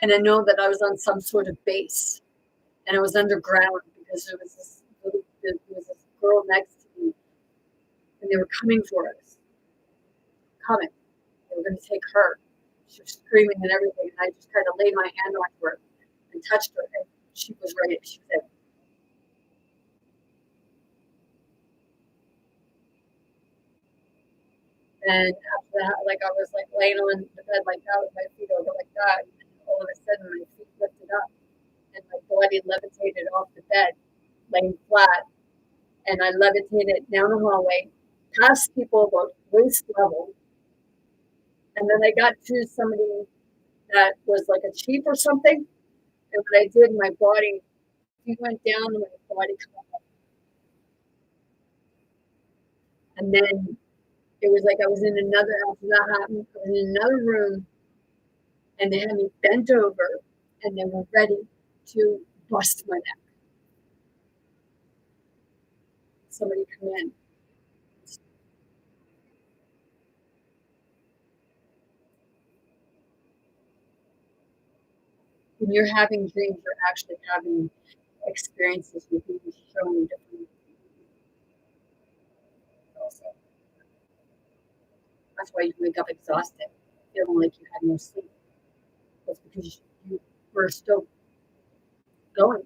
And I know that I was on some sort of base, and it was underground because there was this girl next to me, and they were coming for us, coming. They were going to take her. She was screaming and everything, and I just kind of laid my hand on her and touched her, and she was ready. She said, and after that, like I was like laying on the bed like that with my feet over like that, and all of a sudden my feet lifted up, and my body levitated off the bed, laying flat, and I levitated down the hallway, past people about waist level, and then I got to somebody that was like a chief or something. And what I did, my body, he went down and my body came up. And then it was like I was in another, after that happened, I was in another room and they had me bent over and they were ready to bust my neck. Somebody come in. When you're having dreams, you're actually having experiences with you showing different also. That's why you wake up exhausted, feeling like you had no sleep. That's because you were still going.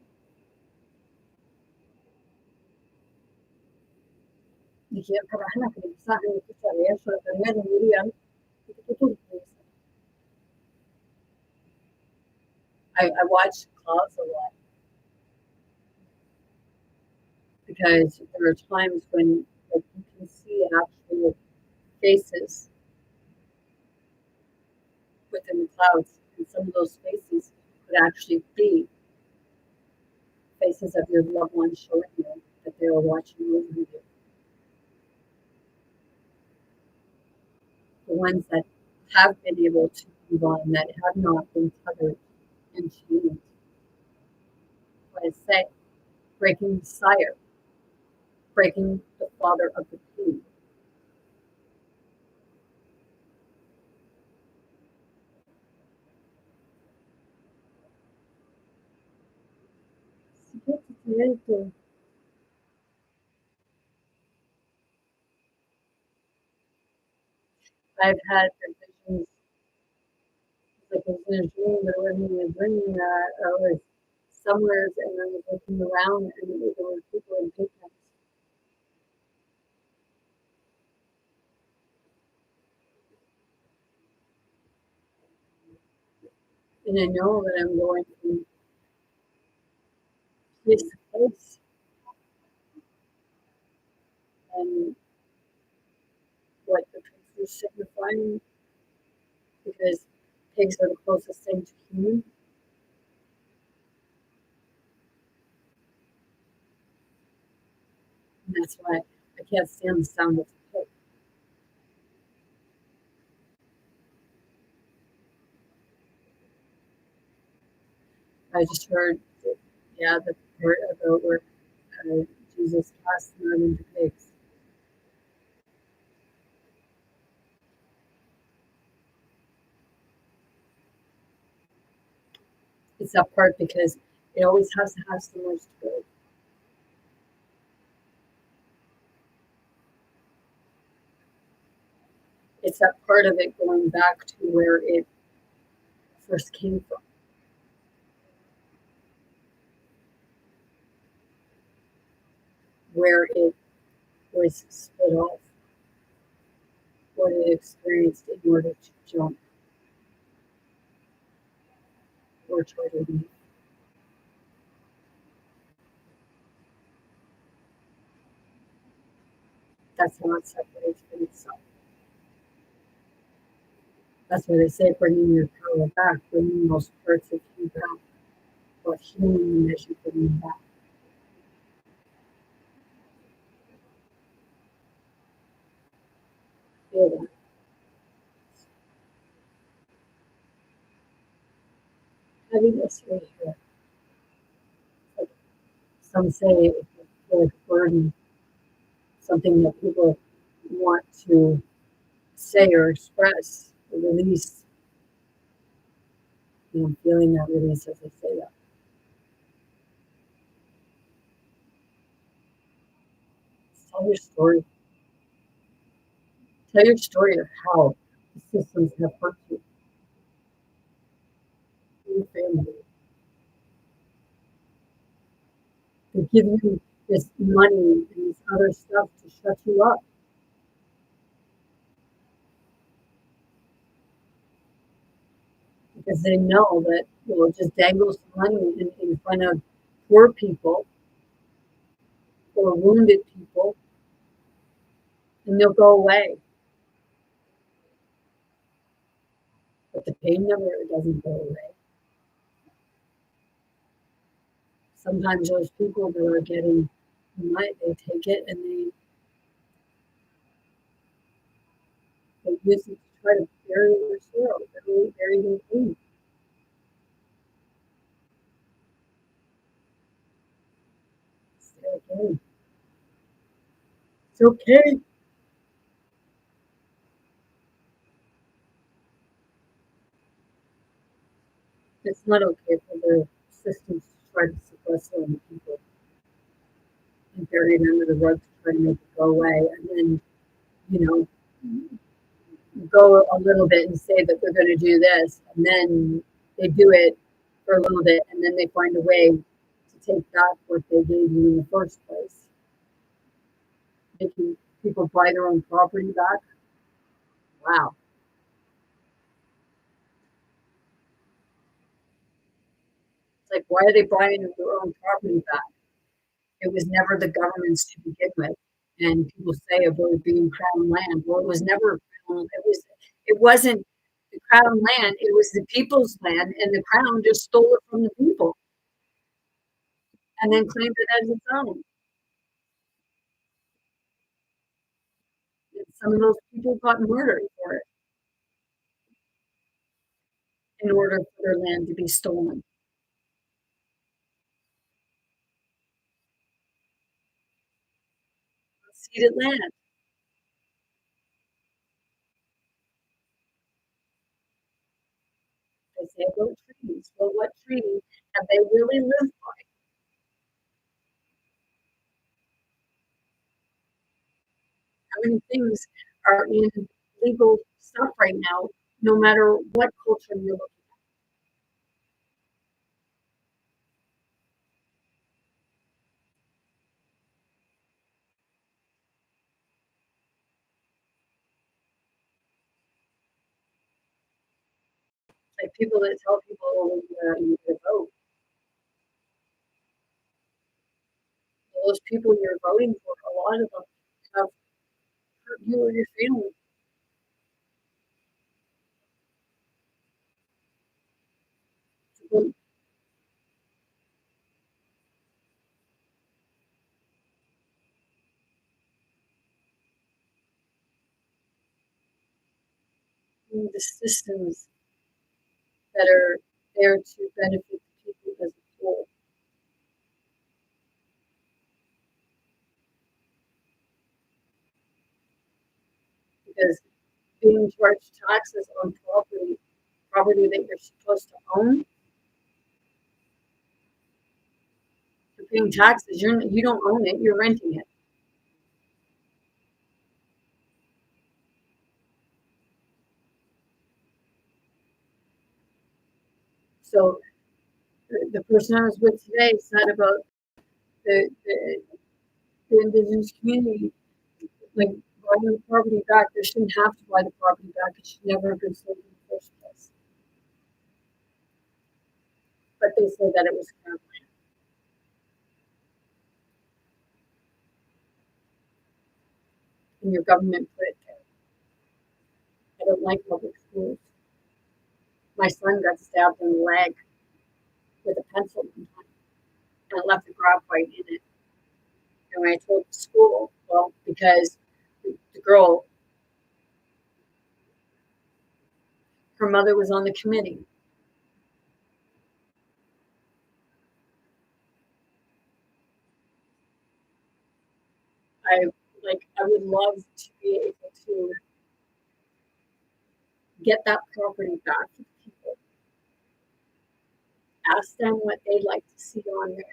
Dije, trabajan que empezaron a escuchar eso, también dirían, I watch clouds a lot because there are times when like, you can see actual faces within the clouds, and some of those faces could actually be faces of your loved ones showing you that they are watching over you. The ones that have been able to move on, that have not been tethered and chained. What I say, breaking the sire, breaking the father of the pain. I've had visions, like I was in a dream, but it wasn't even a dream that I was somewhere and I was looking around and there were people in pickups. And I know that I'm going from place to place and what the picture is signifying because pigs are the closest thing to human. And that's why I can't stand the sound of a pig. I just heard, yeah, the part about where uh, Jesus cast them out into pigs. It's that part because it always has to have somewhere to go. It's that part of it going back to where it first came from, where it was split off, what it experienced in order to jump or try to leave. That's how it separates from itself. That's why they say bringing your power back, bringing those parts of you back, or healing them as you bring them back. Feel that. Having this right here, like some say, it can feel like a burden, something that people want to say or express or release. I'm feeling that release as I say that. Tell your story. Tell your story of how the systems have hurt you, your family. They give you this money and this other stuff to shut you up because they know that just dangle some money in front of poor people or wounded people and they'll go away. But the pain never doesn't go away. Sometimes those people that are getting money, they take it and they use it to try to bury their sorrow, bury their pain. It's okay. It's okay. It's not okay for the systems to try to suppress certain people and bury it under the rug to try to make it go away. And then, you know, go a little bit and say that they're going to do this. And then they do it for a little bit. And then they find a way to take back what they gave you in the first place, making people buy their own property back. Wow. It's like, why are they buying their own property back? It was never the government's to begin with. And people say about it being crown land. Well, it was never crown. It wasn't the crown land. It was the people's land, and the crown just stole it from the people and then claimed it as its own. And some of those people got murdered for it in order for their land to be stolen. Ceded land. They say about trees. Well, what tree have they really lived by? How many things are in legal stuff right now, no matter what culture you're looking at? Like people that tell people you need to vote. Those people you're voting for, a lot of them have hurt you or your family. Well, the systems that are there to benefit the people as a whole, because being charged taxes on property that you're supposed to own, you're paying taxes. You don't own it. You're renting it. So the person I was with today said about the the indigenous community, like buying the property back. They shouldn't have to buy the property back. It should never have been sold in the first place. But they said that it was crown land, and your government put it there. I don't like public schools. My son got stabbed in the leg with a pencil one time and left a graphite in it. And when I told the school, well, because the girl, her mother was on the committee. I I would love to be able to get that property back to the people, ask them what they'd like to see on there.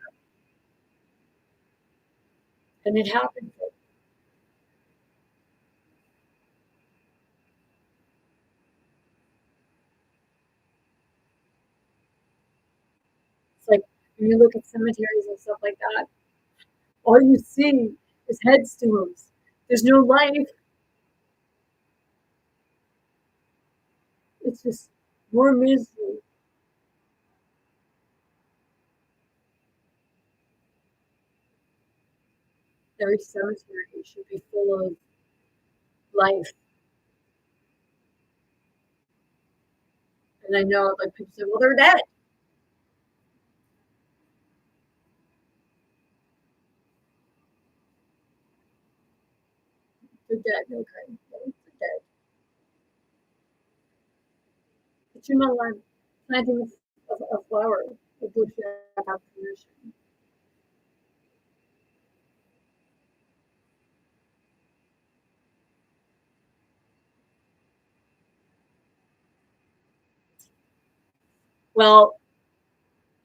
And it happened. It's like when you look at cemeteries and stuff like that, all you see is headstones. There's no life. It's just more misery. Every cemetery should be full of life. And I know, like, people say, well, they're dead. They're dead. Okay. They're dead. But you're not allowed planting a flower, a bush without permission. Well,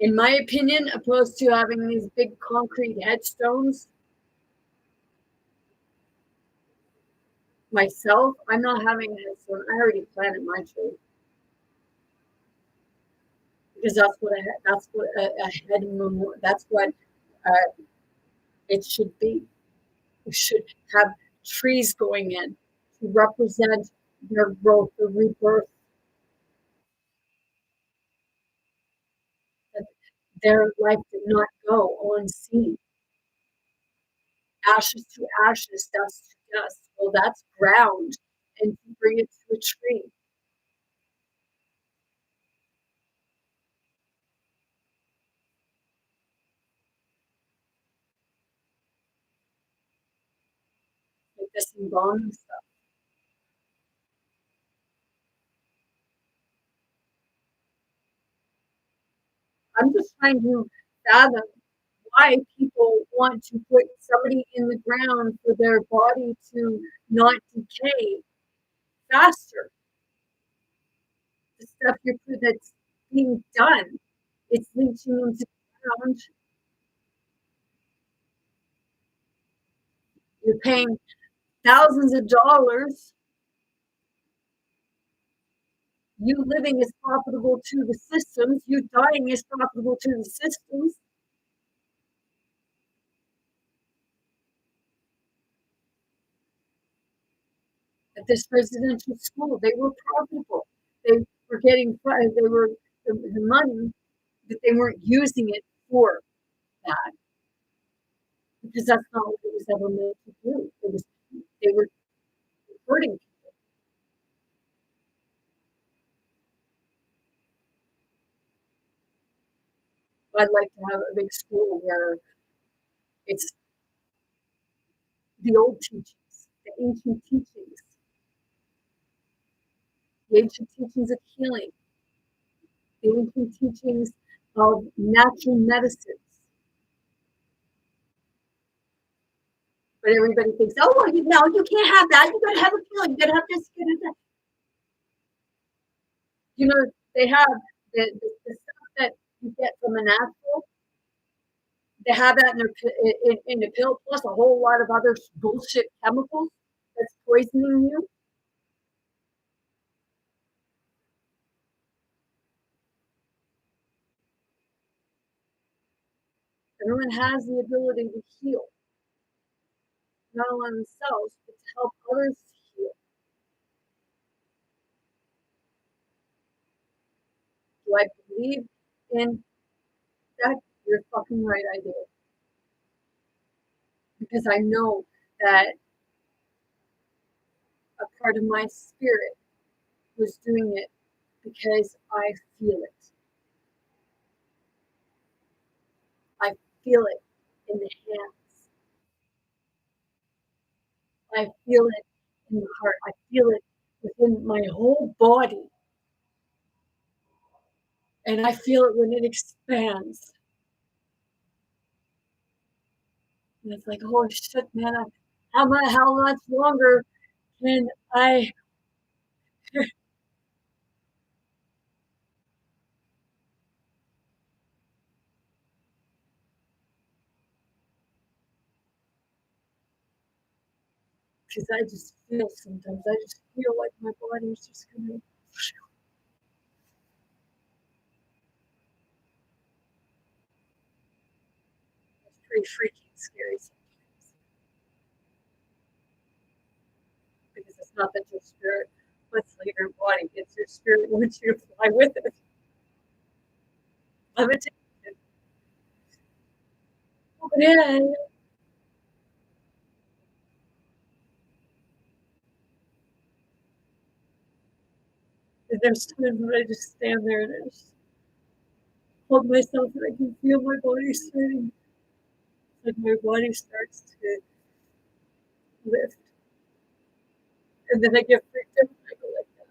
in my opinion, opposed to having these big concrete headstones, myself, I'm not having a headstone. I already planted my tree because that's what a head memorial. That's what it should be. We should have trees going in to represent their growth, their rebirth, that their life did not go unseen. Ashes to ashes, dust to dust. Well, that's ground, and to bring it to a tree. Like this embalming stuff. I'm just trying to fathom why people want to put somebody in the ground for their body to not decay faster. The stuff that's being done, it's leaching into the ground. You're paying thousands of dollars. You living is profitable to the systems. You dying is profitable to the systems. At this residential school, they were profitable. They were getting they were the money, but they weren't using it for that because that's not what it was ever meant to do. It was they were hurting. I'd like to have a big school where it's the old teachings, the ancient teachings of healing, the ancient teachings of natural medicines. But everybody thinks, oh, well, no, you can't have that. You gotta have a healing. You gotta have this. You gotta have that. You know, they have the stuff that you get from a natural. They have that in in the pill, plus a whole lot of other bullshit chemicals that's poisoning you. Everyone has the ability to heal, not only themselves, but to help others heal. Do I believe in that? You're fucking right, I do. Because I know that a part of my spirit was doing it because I feel it. I feel it in the hands. I feel it in the heart. I feel it within my whole body. And I feel it when it expands. And it's like, holy shit, man, how much longer can I? Because I just feel sometimes, I just feel like my body's just gonna, it's pretty freaking scary sometimes. Because it's not that your spirit wants to leave your body, it's your spirit wants you to fly with it. Levitation. Oh, yeah. And there's times when I just stand there and I just hold myself and I can feel my body starting, like my body starts to lift. And then I get freaked out and I go like that.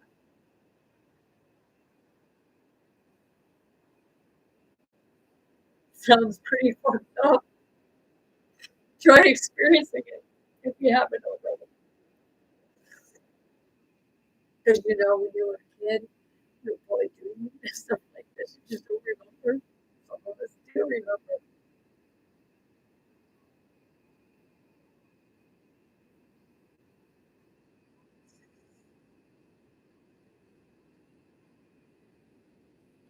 Sounds pretty fucked up. Try experiencing it if you haven't already. Because you know, when you were a kid, you're probably doing stuff like this. You just don't remember. Some of us do remember.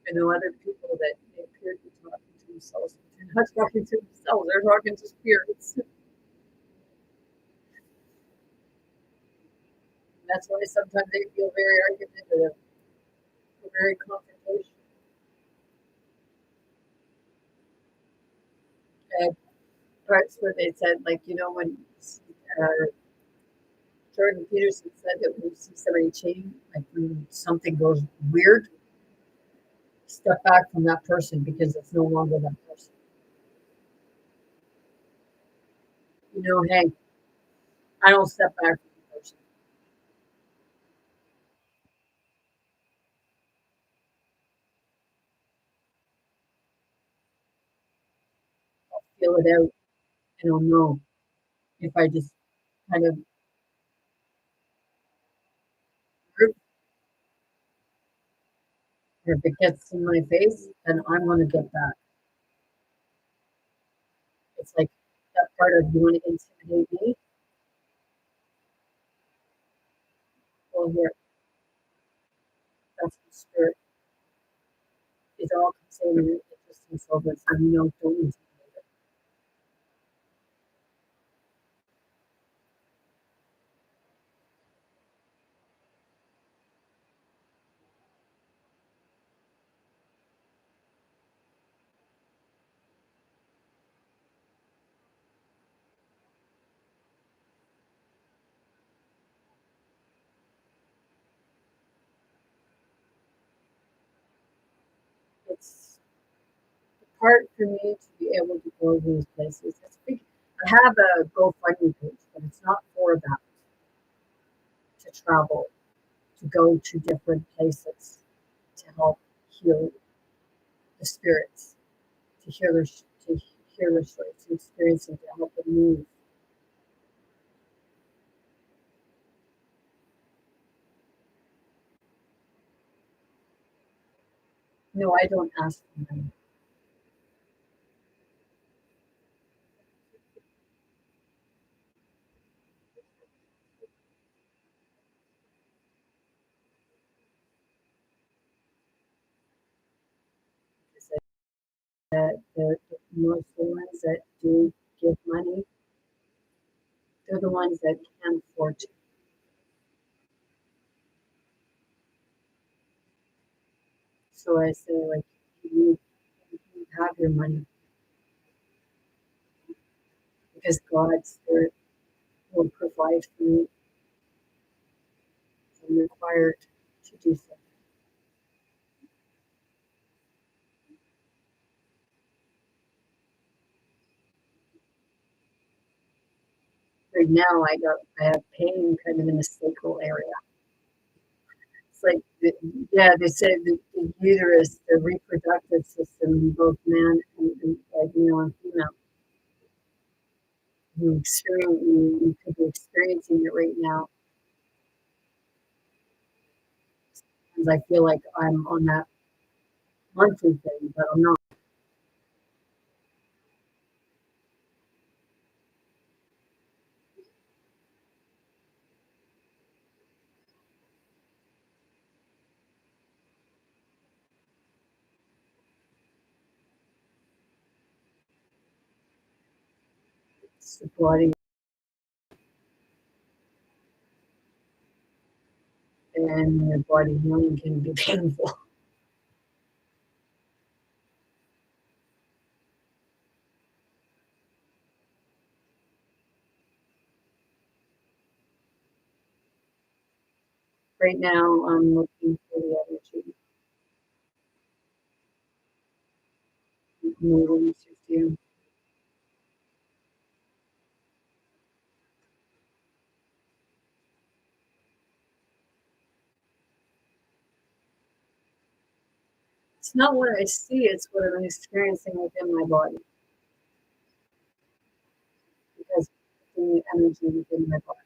I know other people that they appear to be talking to themselves, but they're not talking to themselves, they're talking to spirits. And that's why sometimes they feel very argumentative or very confrontational. And parts where they said, like, you know, when uh, Jordan Peterson said that when you see somebody change, like when something goes weird, step back from that person because it's no longer that person. You know, hey, I don't step back from the person. I'll feel it out and I'll know if I just kind of group or if it gets in my face, then I'm going to get back. It's like that part of you want to intimidate me. Well, here, that's the spirit. Is all concerning it. It just himself and saying, no, don't intimidate it. It's the hard for me to be able to go to these places. I have a GoFundMe page, but it's not for that, to travel, to go to different places, to help heal the spirits, to hear their stories, to experience them, to help them move. No, I don't ask for money. Because most the ones that do give money, they're the ones that can afford to. So I say, like, you have your money because God's Spirit will provide for you. I'm required to do so. Right now, I have pain kind of in the sacral area. It's like, yeah, they say the uterus, the reproductive system in both man and like male and female. You could be experiencing it right now. Because I feel like I'm on that monthly thing, but I'm not. It's the body, and the body healing can be painful. Right now, I'm looking for the energy. Moving to It's not what I see, it's what I'm experiencing within my body because the energy within my body.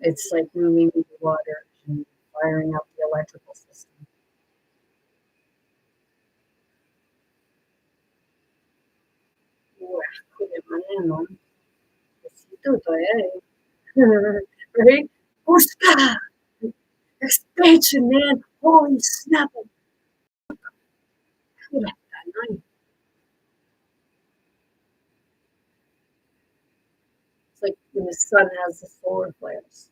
It's like moving the water and firing up the electrical system. Maneno, prostituto, right? Busca! Expansion, man! Holy snap! It's like when the sun has the solar flares,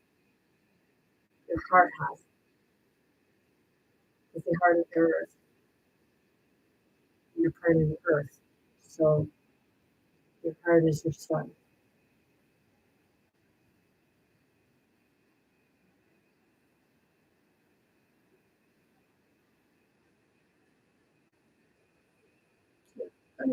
your heart has. It's the heart of the earth. You're part of the earth. So your heart is your sun. I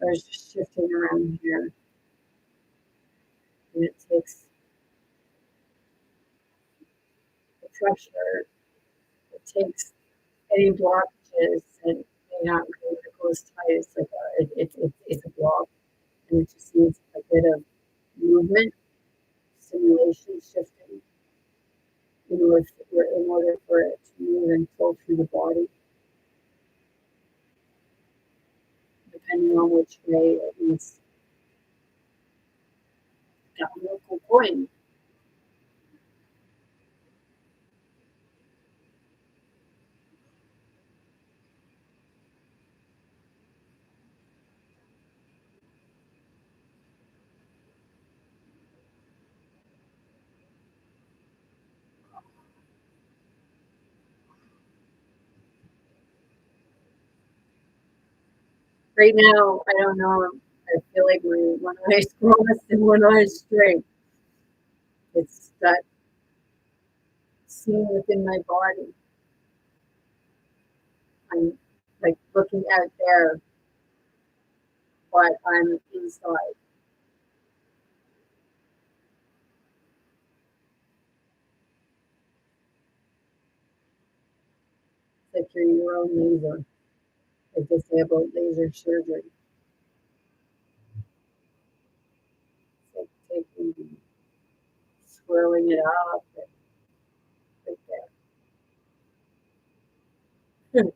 was just shifting around here, and it takes the pressure, it takes any blockages, and may not really close tight. It's like it's a block, and it just needs a bit of movement, stimulation, shifting in order for it to move and flow through the body, depending on which way it needs that local point. Right now, I don't know. I feel like my one eye's crossed and one eye's straight. It's that scene within my body. I'm like looking out there, but I'm inside. It's like you're your own laser. Like they say about laser surgery. It's like taking, swirling it up, and right there.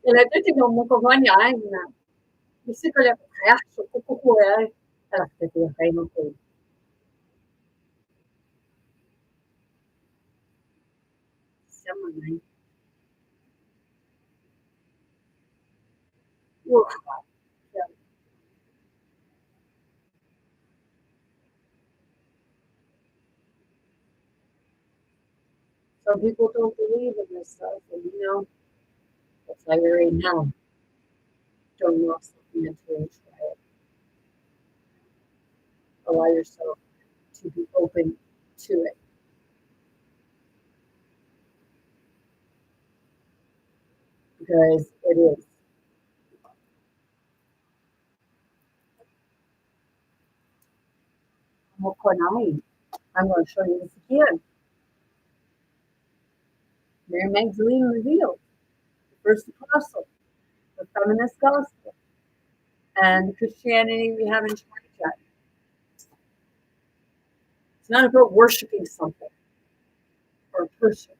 Elettrici non mo kompanja. Visi că le so kuku ala te hai no ko. Siamo nai. Oof. Yeah. Some people don't believe in this stuff, and I'll tell you right now, don't knock something until you try it. Allow yourself to be open to it because it is. Mokonai. I'm going to show you this again. Mary Magdalene revealed the first apostle, the feminist gospel, and the Christianity we have in China. It's not about worshiping something or a person.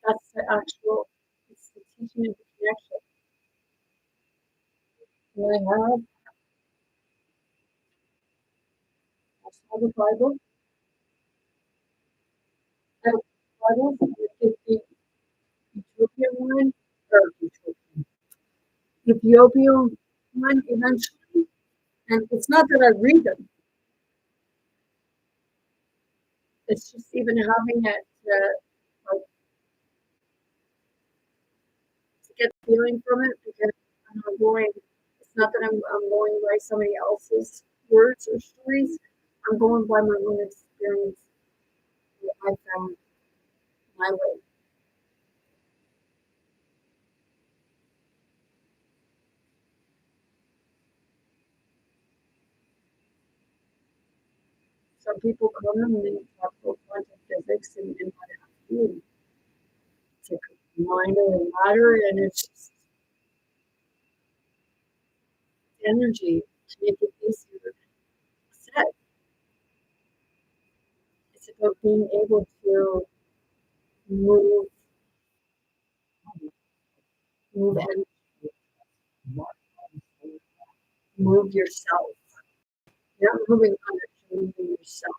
That's the actual, it's the teaching of the connection. And I saw the Bible. I have the Bible, it's the Ethiopian one, or Ethiopian one eventually. And it's not that I read them, it's just even having it like, to get the feeling from it because I'm not going, it's not that I'm going by somebody else's words or stories. I'm going by my own experience. I found my way. Some people come and they talk about quantum physics and what have you. It's like mind over matter, and it's just energy to make it easier set. It's about being able to move, move energy, move yourself. You're not moving others, you're moving yourself.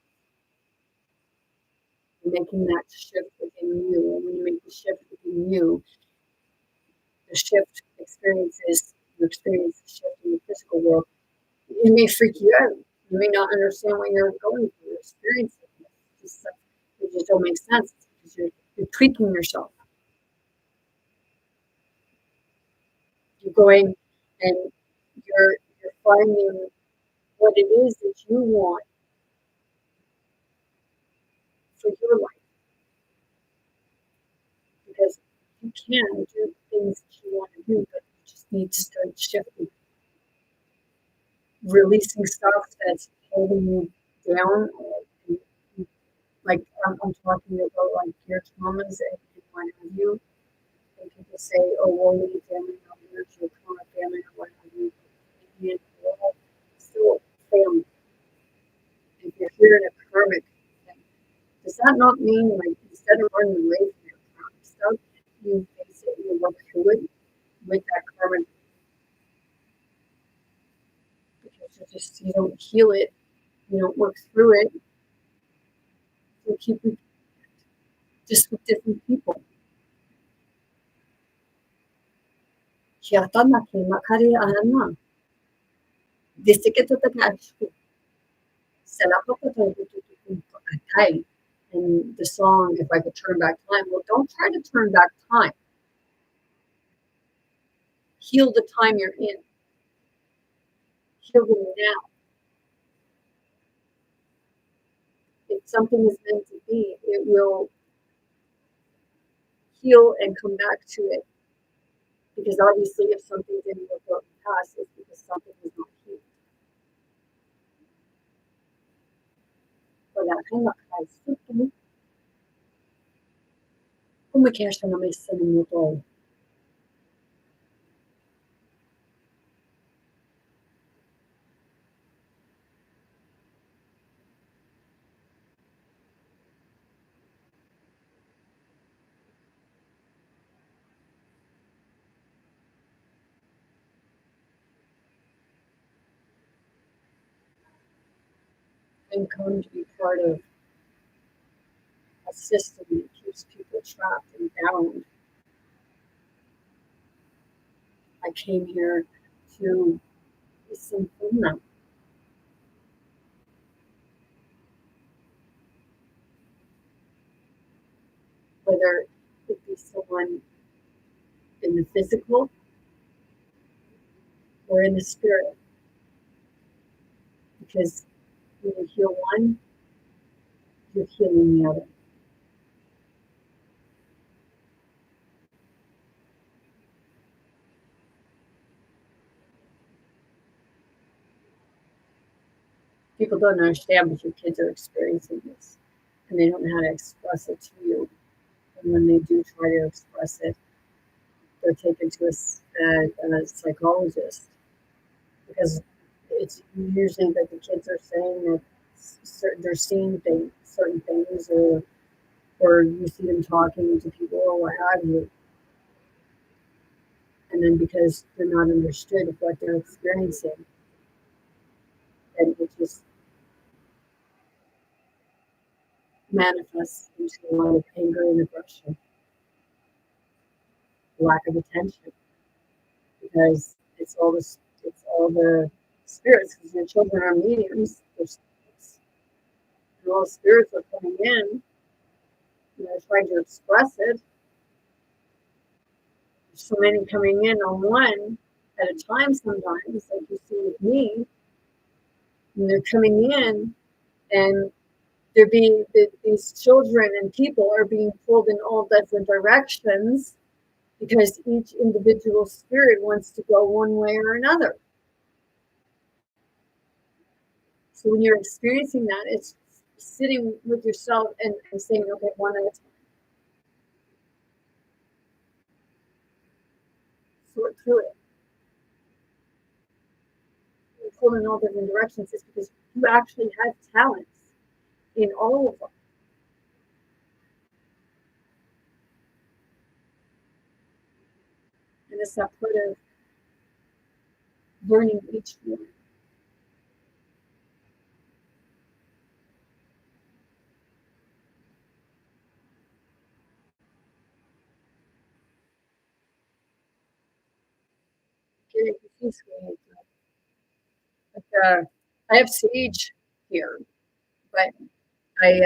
You're making that shift within you. And when you make the shift within you, the shift experiences, you experience the shift in the physical world. It may freak you out. You may not understand what you're going through, you're experiencing. It just don't make sense because you're tweaking yourself. You're going and you're finding what it is that you want for your life. Because you can do things that you want to do, but you just need to start shifting, releasing stuff that's holding you down. Like I'm talking about like your traumas and what have you. And people say, oh, well, we need family members, your trauma family, or what have you. And we're all still family. If you're here in a karmic thing, does that not mean like instead of running away from your karmic stuff, you face it, you work through it with that karmic because you don't heal it, you don't work through it, you keep it just with different people. Kia tana ki makari ana. Desde que tu tatashku, selapapatay, and the song, If I Could Turn Back Time. Well, don't try to turn back time. Heal the time you're in. Heal them now. If something is meant to be, it will heal and come back to it. Because obviously, if something didn't work out in the past, it's because something was not healed. Wala kang makakaisuto. Kung may kaya siya na may sanin mo to. And come to be part of a system that keeps people trapped and bound. I came here to listen from them. Whether it be someone in the physical or in the spirit. Because when you heal one, you're healing the other. People don't understand, but your kids are experiencing this. And they don't know how to express it to you. And when they do try to express it, they're taken to a psychologist. Because it's usually that the kids are saying that they're seeing certain things, or you see them talking to people or what have you. And then because they're not understood of what they're experiencing, then it just manifests into a lot of anger and aggression, lack of attention, because it's all the spirits, because your children are mediums, they're spirits, and all spirits are coming in, and they're trying to express it. There's so many coming in on one at a time sometimes, like you see with me, and they're coming in, and these children and people are being pulled in all different directions because each individual spirit wants to go one way or another. So when you're experiencing that, it's sitting with yourself and saying, okay, one at a time. Sort through it. You're pulled in all different directions. It's because you actually have talents in all of them. And it's that part of learning each one. Getting confused with it. But, I have sage here, but I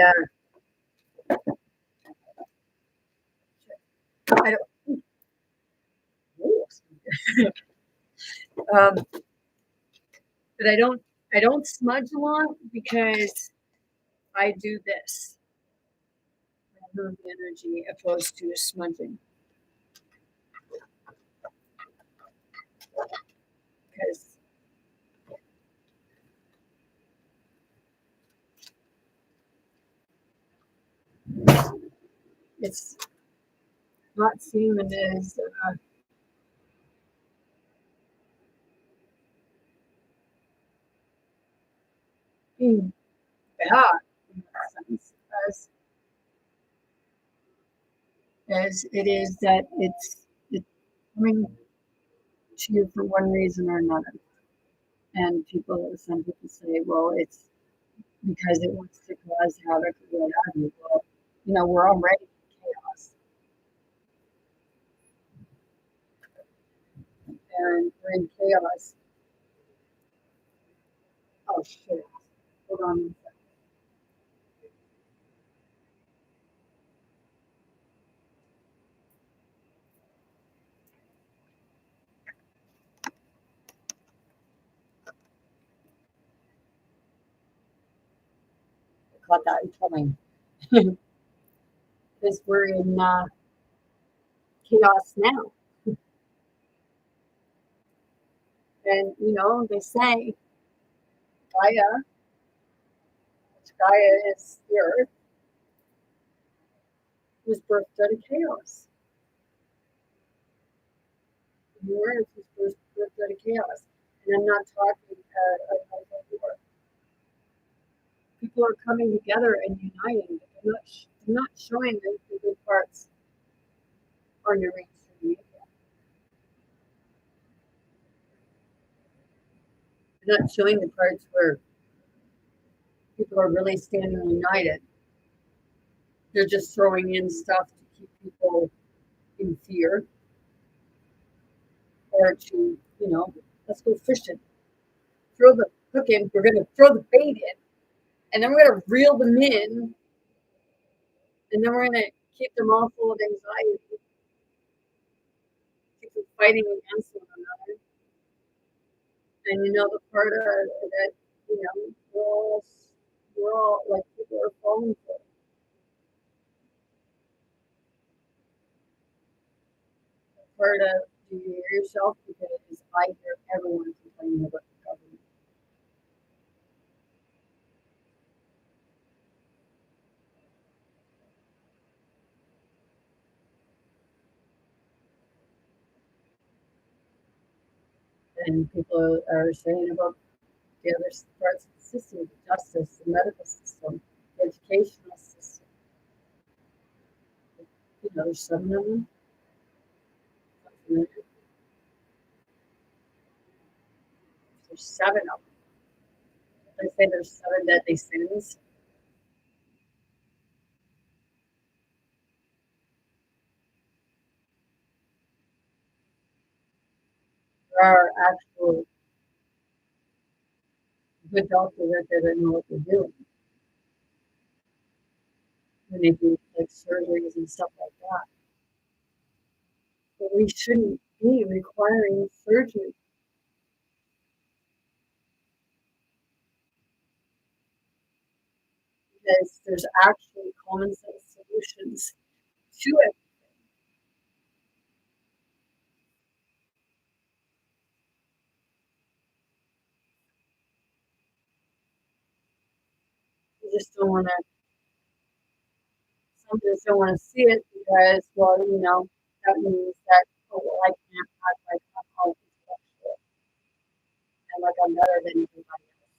don't. But I don't smudge a lot because I do this. I move the energy opposed to smudging because it's not seen as being bad in that sense as it is that it's coming to you for one reason or another. And some people say, well, it's because it wants to cause havoc or what have you. Well, we're already in chaos and we're in chaos Oh shit. Hold on. I caught that in coming. Because we're in chaos now. And they say Gaia, which Gaia is the earth, was birthed out of chaos. The earth was birthed out of chaos. And I'm not talking about war. People are coming together and uniting. They're not showing the good parts on your mainstream media. They're not showing the parts where people are really standing united. They're just throwing in stuff to keep people in fear or to, let's go fishing. Throw the hook in, we're going to throw the bait in, and then we're going to reel them in, and then we're going to keep them all full of anxiety, keep them fighting against one another. And the part of that, we're all like people are falling for it. Part of do you hear yourself? Because I hear everyone complaining about the government. And people are saying about the other parts of the system, the justice, the medical system, the educational system. There's 7 of them. There's 7 of them. They say there's 7 deadly sins. There are actual good doctors out there that know what they're doing when they do like surgeries and stuff like that. But we shouldn't be requiring surgery because there's actually common sense solutions to it. You just don't want to. Some just don't want to see it because, well, that means that I can't act like I'm all intellectual and like I'm better than everybody else.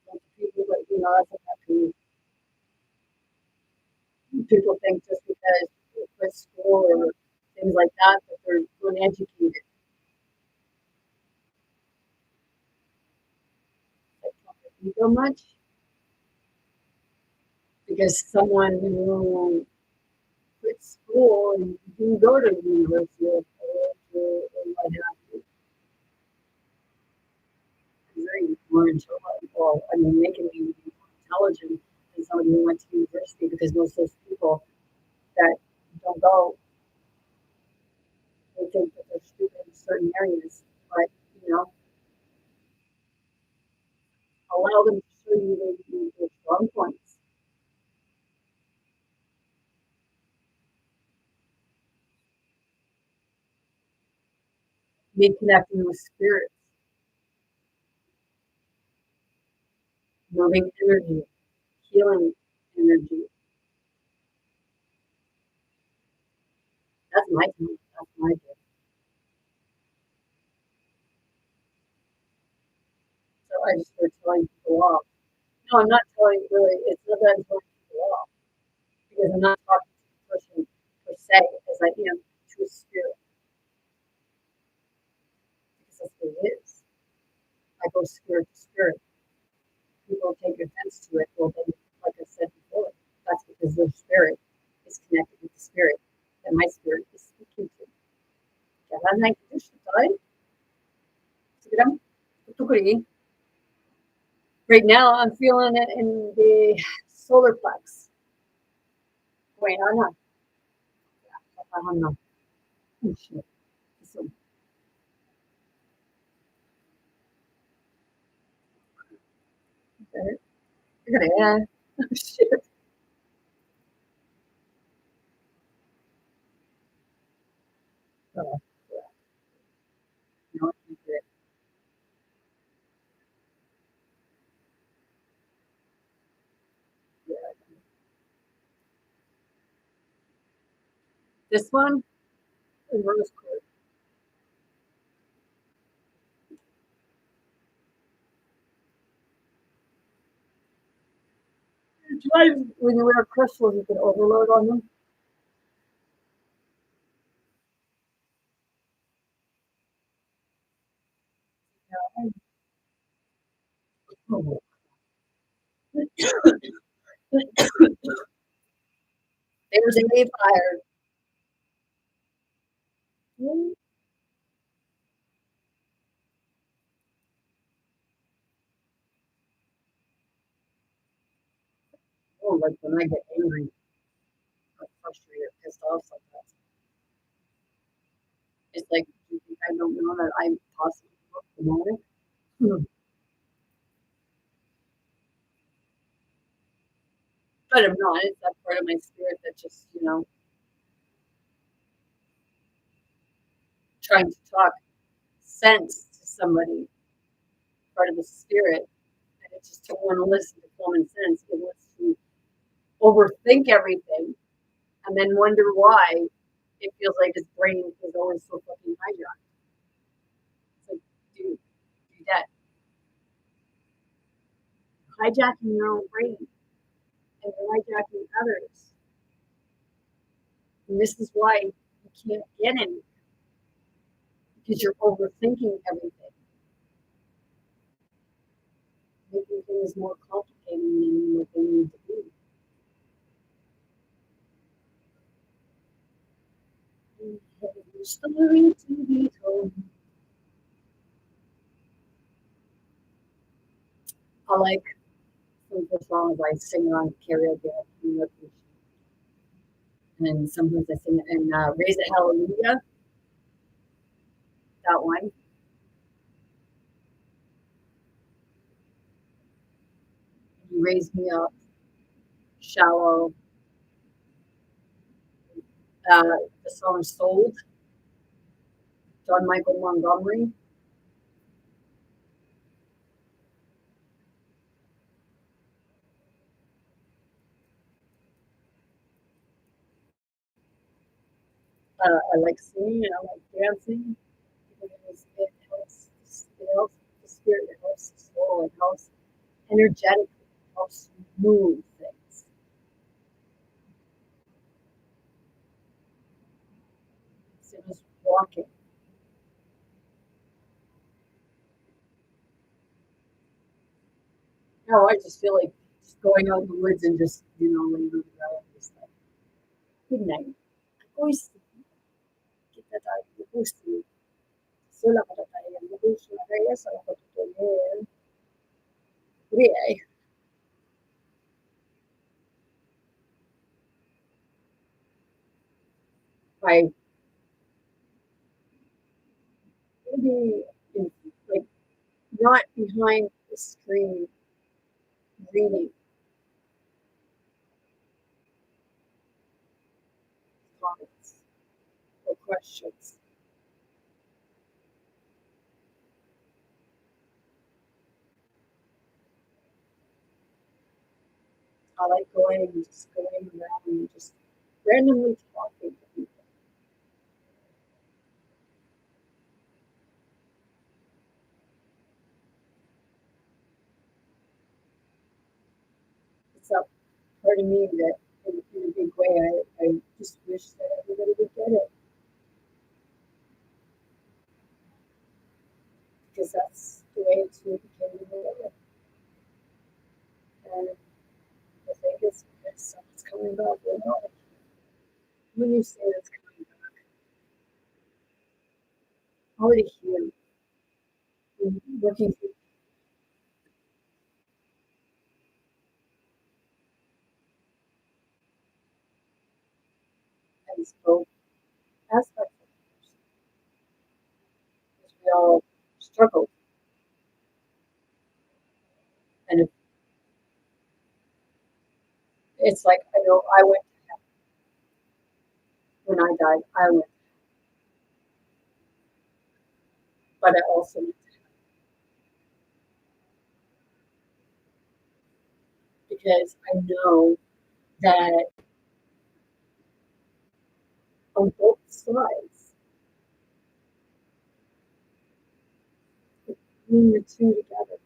Like people that that's what happens. People think just because they quit school or things like that they're uneducated. Like ego much because someone who quit school and didn't go to university or college or what have you is very more intelligent. Well, I mean, they can be more intelligent than somebody who went to university because most of those people that don't go, they think that they're stupid in certain areas. But, you know, allow them to show you their strong points. Be connecting with spirits, moving energy, healing energy. That's my thing. That's my gift. So I just start telling people off. No, I'm not telling really, it's not that I'm telling people off because I'm not talking to the person per se as I am to a spirit because that's what it is. I go spirit to spirit. People take offense to it. Well, then, like I said before, that's because their spirit is connected with the spirit that my spirit is speaking to. Yeah, that night condition, right? Right now, I'm feeling it in the solar plex. Wait, I'm not. I'm not. Oh, shit. So, yeah. Oh, shit. Oh, yeah. No, I can't do it. Yeah. This one is rose quartz. When you wear crystals, you can overload on them. Oh. There's a fire. Oh, like when I get angry, or frustrated, pissed off sometimes. It's like, do you think I don't know that I'm possibly demonic? Hmm. But I'm not. It's that part of my spirit that just, trying to talk sense to somebody, part of the spirit. And it just don't want to listen to common sense. It wants to overthink everything and then wonder why it feels like his brain is always so fucking hijacked. It's like, dude, do that. Hijacking your own brain and you're hijacking others. And this is why you can't get any because you're overthinking everything, making things more complicated than what they need to be. Story to be told. I like some of the songs I sing on karaoke and sometimes I sing it and Raise It Hallelujah, that one. You Raise Me Up, Shallow, uh, the song Sold, John Michael Montgomery. I like singing and I like dancing because it helps the spirit, it helps the soul, it helps energetically, it helps move things. So just walking. No, I just feel like just going out in the woods and just, laying on the ground and just like, good night. Always get that out of the bush. Sola para caer en the bush, la regresa la foto de by maybe in, like not behind the screen reading comments or questions. I like going around and just randomly talking to people. It's a part of me that in a big way I just wish that everybody would get it because that's the way to become the world. And I think it's because someone's coming back with knowledge. When you say it's coming back, already here, working through as both aspects of it, because we all struggle. And it's like, I know I went, when I died, I went, but I also went because I know that on both sides, putting the two together,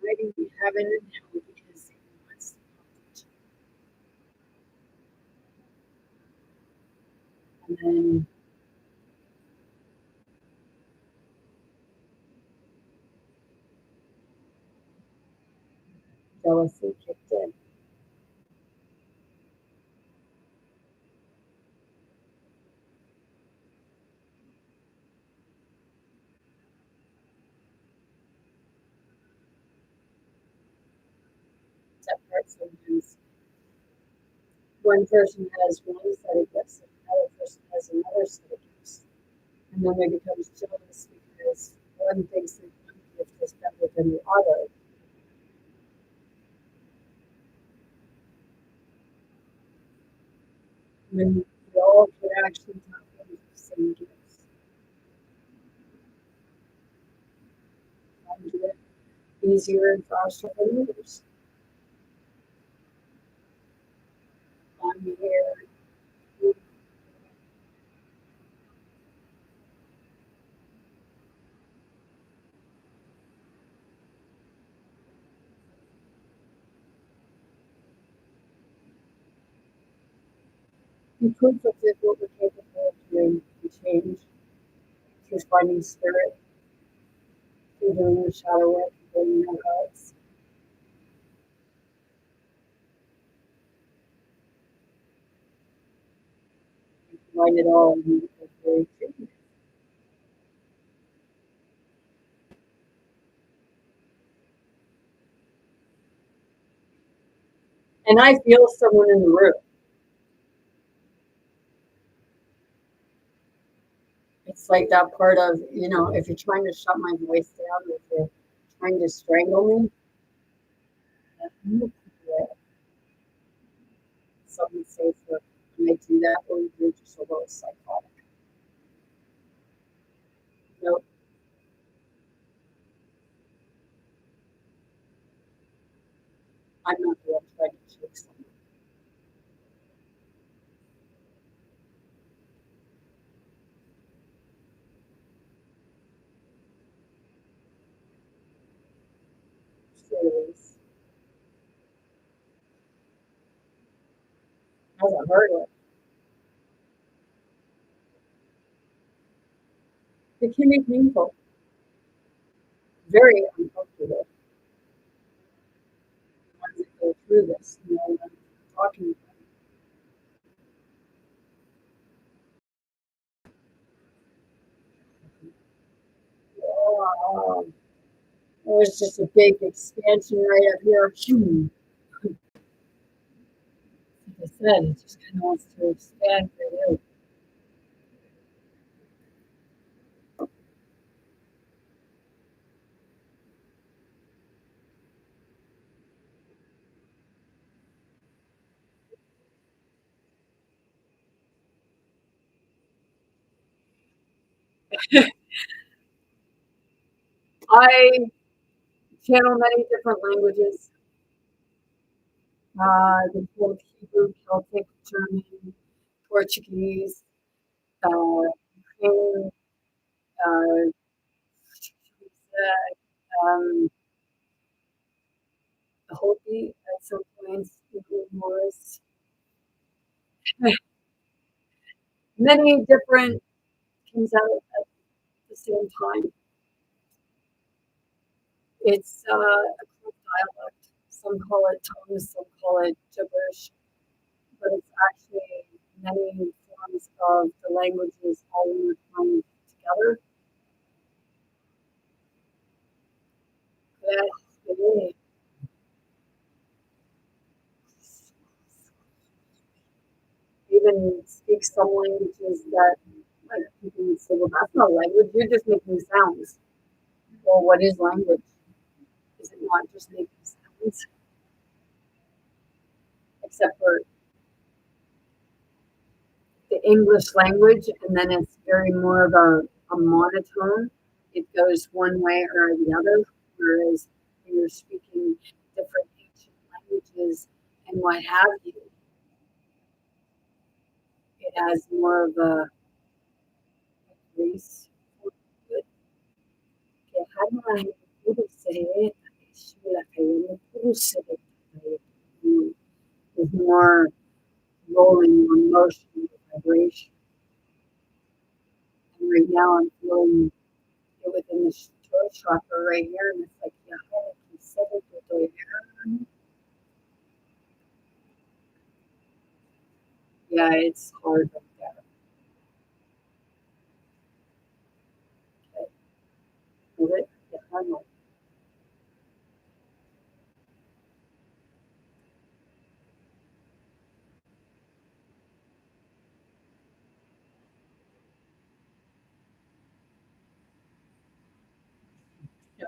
mighty heaven and hell because he wants to. And then jealousy kicked in. That part sometimes one person has one set of gifts and another person has another set of gifts. And then they become jealous because one thinks that one gift is better than the other. When we all could actually tap into the same gifts. Find it easier and faster than others. I'm here. Be proof of it, what we're capable of doing and change through finding spirit, through doing the shadow work, doing our hearts. Find it all in the very thing. And I feel someone in the room. It's like that part of, if you're trying to shut my voice down, if you're trying to strangle me, someone say for when they do that, or you're just a little psychotic. Nope, I'm not the one trying to choke someone. Serious. Hasn't heard it. It can be painful, very uncomfortable. The ones that go through this, I'm talking about. Oh, it was just a big expansion right up here. Like I said, it just kind of wants to expand right out. I channel many different languages. I've been told Hebrew, Celtic, German, Portuguese, Ukraine, uh, um, Hopi at some points, Morris, many different comes out at the same time. It's a dialect. Some call it tongues, some call it gibberish. but it's actually many forms of the languages all intertwined together. That really even speak some languages that like people would say, well, that's not language. You're just making sounds. Well, what is language? Is it not just making sounds? Except for the English language, and then it's very more of a monotone. It goes one way or the other, whereas when you're speaking different ancient languages and what have you, it has more of a grace to it. Que hana puro ser, shula kayana puro ser, with more rolling emotion and vibration. And right now I'm feeling it within the throat chakra right here, and it's like, yeah, I can settle the here. Yeah, it's hard right there. Okay. Move it. Yeah, I know. Yeah.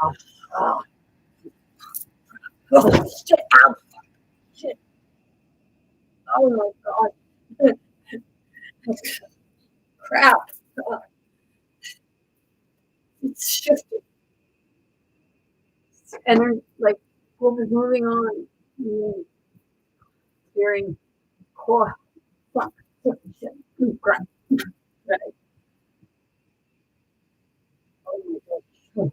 Oh, oh, oh, shit, ow, shit. Oh my God. Crap. Oh, it's shifted. And then, like, we'll be moving on. Mm, hearing, oh, fuck, shit, crap. Right. Oh my God.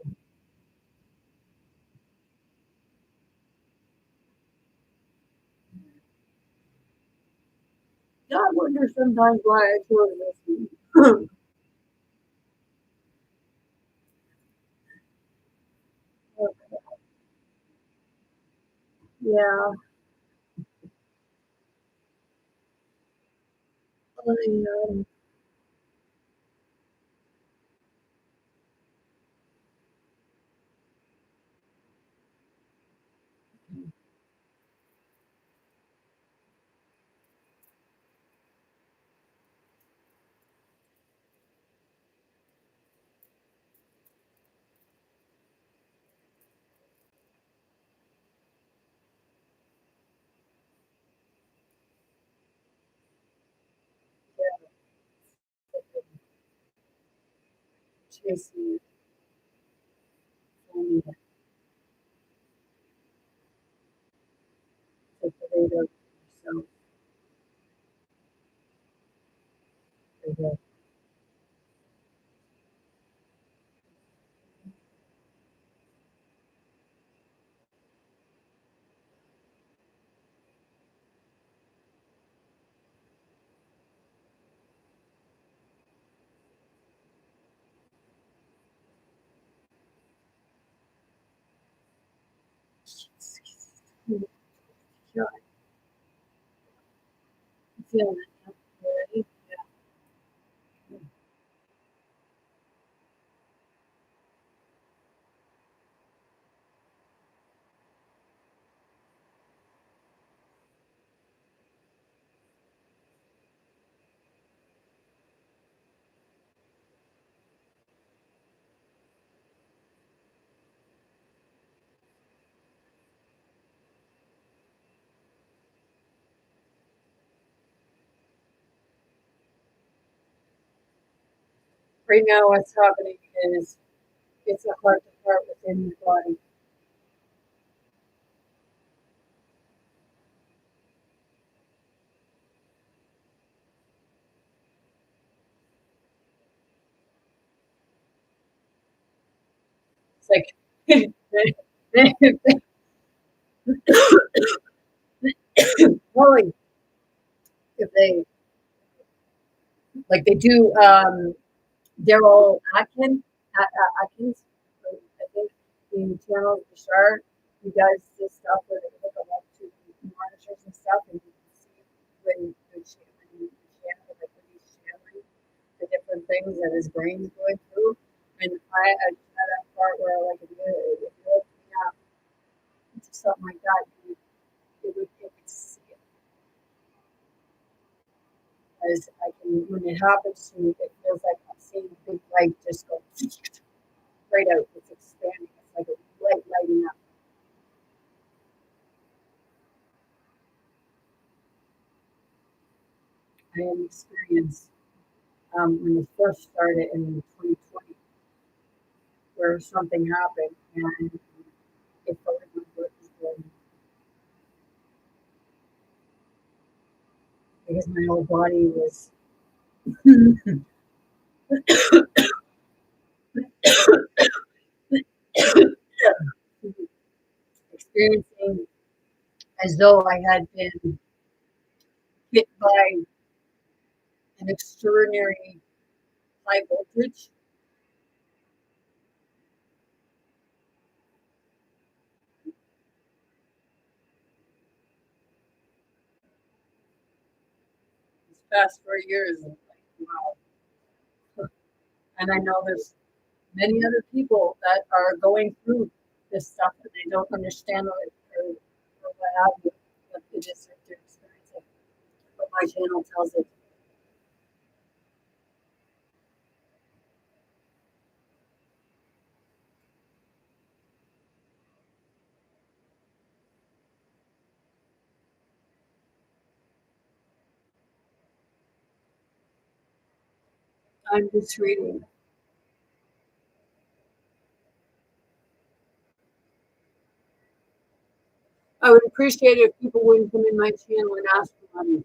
Yeah, I wonder sometimes why I chose this. Yeah. I, chasing it, finding it, separate of yourself. Yeah, I feel it. Already. Right now, what's happening is it's a heart to heart within the body. It's like, well, if they like they do Daryl Atkins, I think the channel for sure. He does this stuff where they hook him up to monitors and stuff, and you can see when he's channeling the different things that his brain's going through. And I at that part where like if you open me up to something like that, it would see it as I can when it happens to me, it feels like I'm seeing a big light just go right out. It's expanding. It's like a light lighting up. I had an experience when it first started in 2020 where something happened and it felt like my work was going because my whole body was experiencing as though I had been hit by an extraordinary high voltage. These past 4 years. I'm like, wow. And I know there's many other people that are going through this stuff and they don't understand or what have you, but it is their experience. But my channel tells it. I'm just reading. I would appreciate it if people wouldn't come in my channel and ask for money.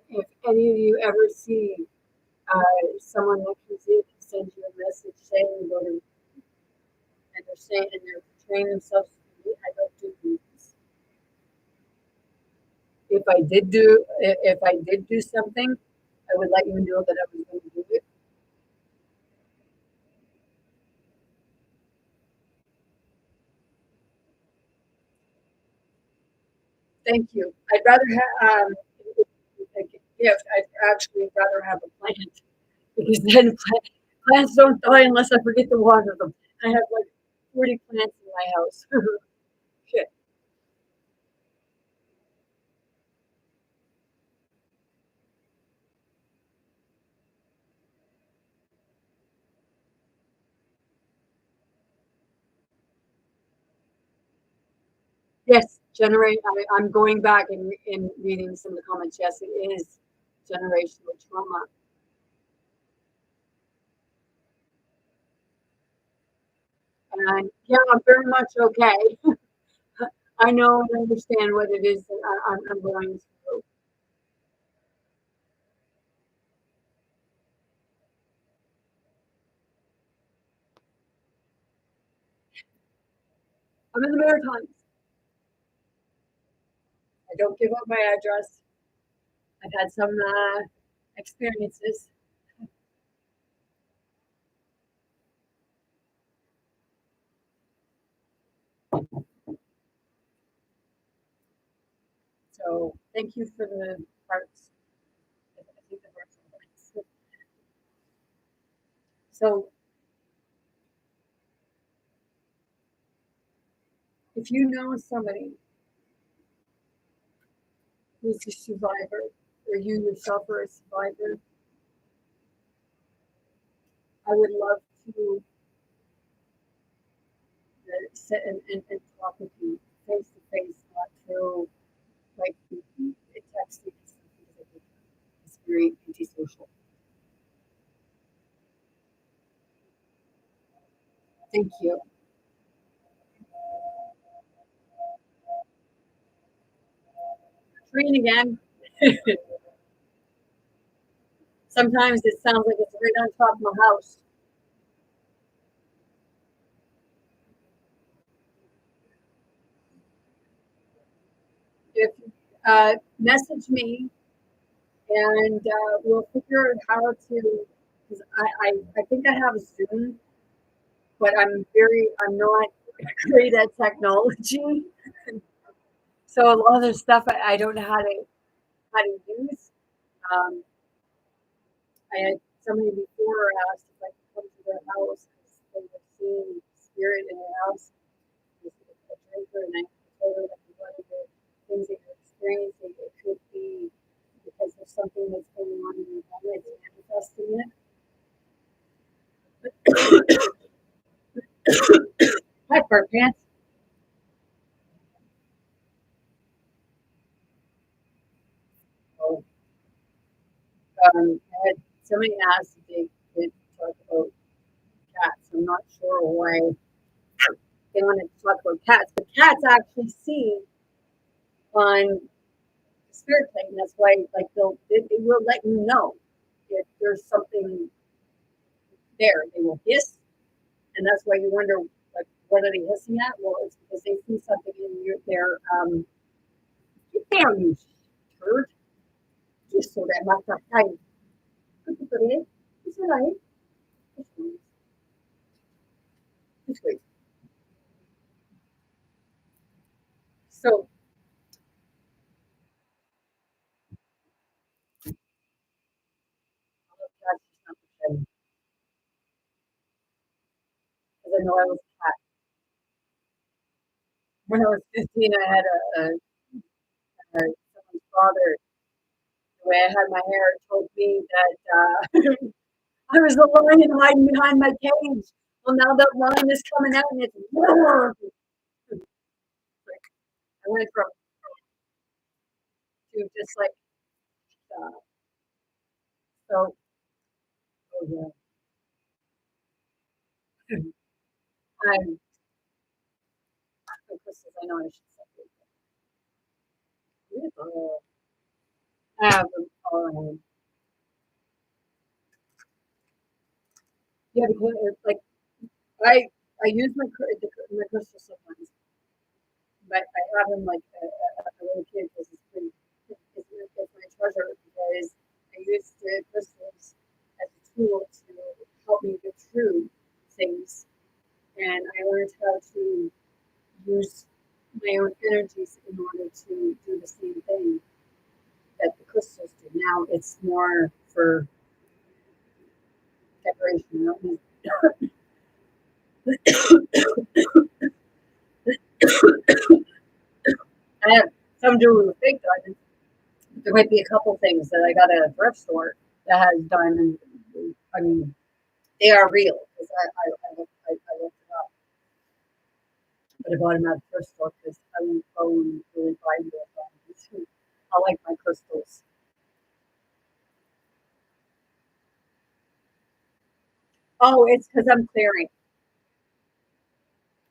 If any of you ever see someone that comes in and sends you a message saying go to, and they're saying and they're portraying themselves to me, I don't do these. If I did do something, I would let you know that I was going to do it. Thank you. I'd rather have a gift. I'd actually rather have a plant because then plants don't die unless I forget to water them. I have like 40 plants in my house. Shit. Yes, I'm going back and reading some of the comments. Yes, it is generational trauma. And yeah, I'm very much okay. I know and understand what it is that I'm going through. I'm in the Maritimes. I don't give up my address. I've had some experiences. So thank you for the hearts. I think the hearts are nice. So if you know somebody who's a survivor, or you yourself are a survivor, I would love to sit and talk with you face to face, not through like texting and stuff because I think it's very antisocial. Thank you. Train again. Sometimes it sounds like it's right on top of my house. If Message me, and we'll figure out how to. Because I think I have Zoom, but I'm not great at technology. So a lot of the stuff I don't know how to use. Um, I had somebody before asked if I could come to their house because they were seeing spirit in their house. This is a drinker, and I told her that one of the things that you're experiencing, it could be because there's something that's going on in your home that's manifesting it. Hi, fur pants. Oh, I had somebody asked if they could talk about cats. I'm not sure why they want to talk about cats, but cats actually see on spirit plane. That's why, like, they will let you know if there's something there. They will hiss, and that's why you wonder, like, what are they hissing at? Well, it's because they see something in their get down, you turd. Just so that mata ay, ito pa rin. Isa lang. This way. So, that's just not because I know I was a cat. When I was 15, I had someone's father. The way I had my hair told me that I was the lion hiding behind my cage. Well, now that lion is coming out and it's roar. Like, I went from to just like uh, so. Oh yeah, I'm. Of course, I know I should separate them. I have them all around. Yeah, because it's like I use my crystal sometimes, but I have them like a little kid because it's my treasure because I use the crystals as a tool to help me get through things, and I learned how to use my own energies in order to do the same thing that the crystals do. Now it's more for decoration. I don't need I have some jewelry with fake diamonds. There might be a couple things that I got at a thrift store that has diamonds. I mean, they are real because I looked it up. But I bought them at a thrift store because I won't go and really buy real diamonds. I like my crystals. Oh, it's because I'm clearing.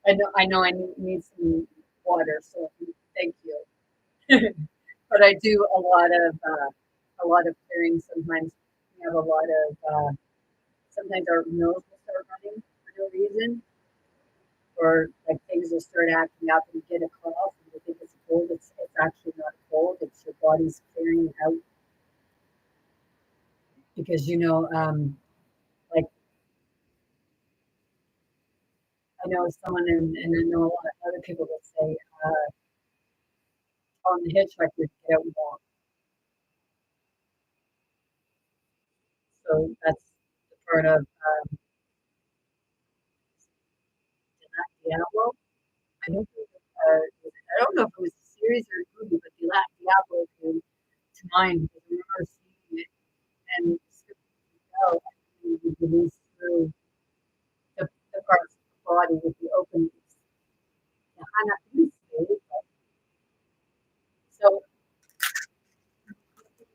I know I need some water, so thank you. But I do a lot of clearing sometimes. We have a lot of sometimes our nose will start running for no reason, or like things will start acting up and you get a cough and you think it's a cold. It's actually not a cold. It's your body's clearing out because like I know someone and I know a lot of other people that say on the hitchhiker to get out and walk. So that's the part of Diablo. I don't think I don't know if it was a series or a movie, but Diablo came to mind because I remember seeing it and oh, and you release through the parts of the body with the openings. Now, I'm not going to say it, but so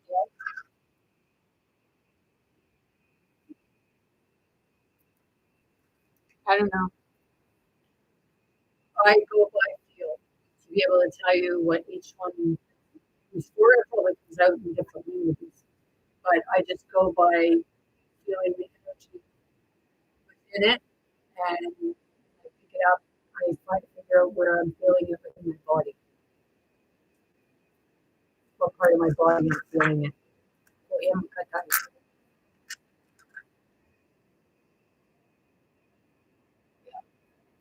yeah, I don't know. I go by feel to be able to tell you what each one is for. It probably comes out in different languages, but I just go by feeling the energy within it and I pick it up. I try to figure out where I'm feeling it within my body. of my body, I'm feeling it.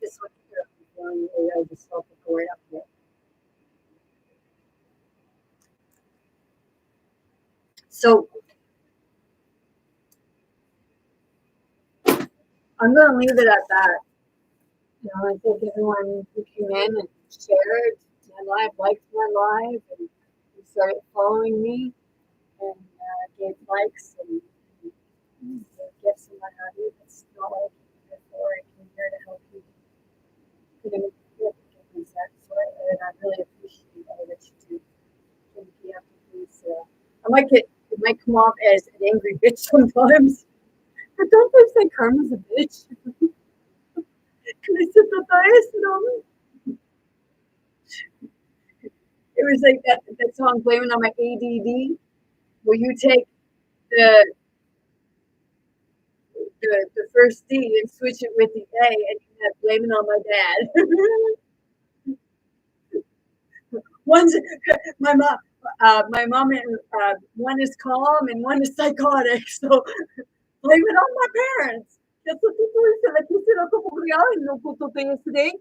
This one here, I'm feeling it. I just felt it going up here. So I'm going to leave it at that. I think everyone who came in and shared my life, liked my life, and started following me, and gave likes and gifts and what have you. That's not what I came here for. I came here to help you get a good sex. And I really appreciate all that you do. Thank you. Please, it might come off as an angry bitch sometimes, but don't they say karma's a bitch? Can I sit the bias, It was like that song "Blaming on My ADD," where you take the the first D and switch it with the A, and you have "Blaming on My Dad." One's my mom, and one is calm and one is psychotic. So blame it on my parents. That's what people say. Like you said, ako no puto yesterday.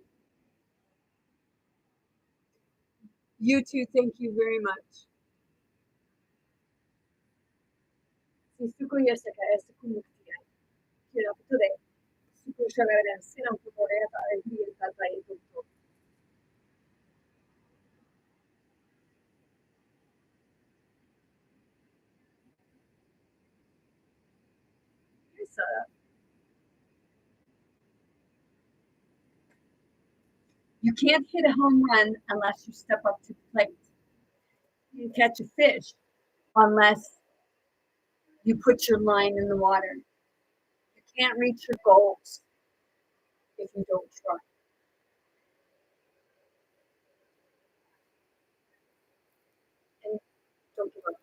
You too. Thank you very much. Si suko yasaka, suko muktiya. Kira today. Suko shagara, sinam putore ta idea ta ito. You can't hit a home run unless you step up to the plate. You catch a fish unless you put your line in the water. You can't reach your goals if you don't try. And don't give up.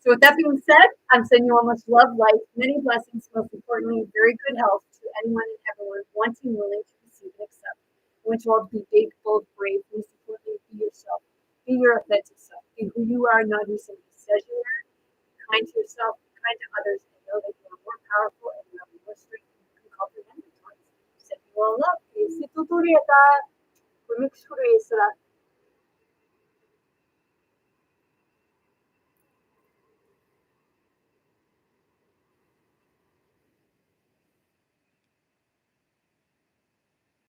So with that being said, I'm sending you all much love, light, many blessings, most importantly, very good health to anyone and everyone wanting, willing to receive and accept. I want you all to be big, bold, brave, most importantly, be yourself. Be your authentic self. Be who you are, not who somebody says you are. Be kind to yourself, be kind to others, and know that you are more powerful and you have more strength than you can comprehend at times. Send you all love. Remix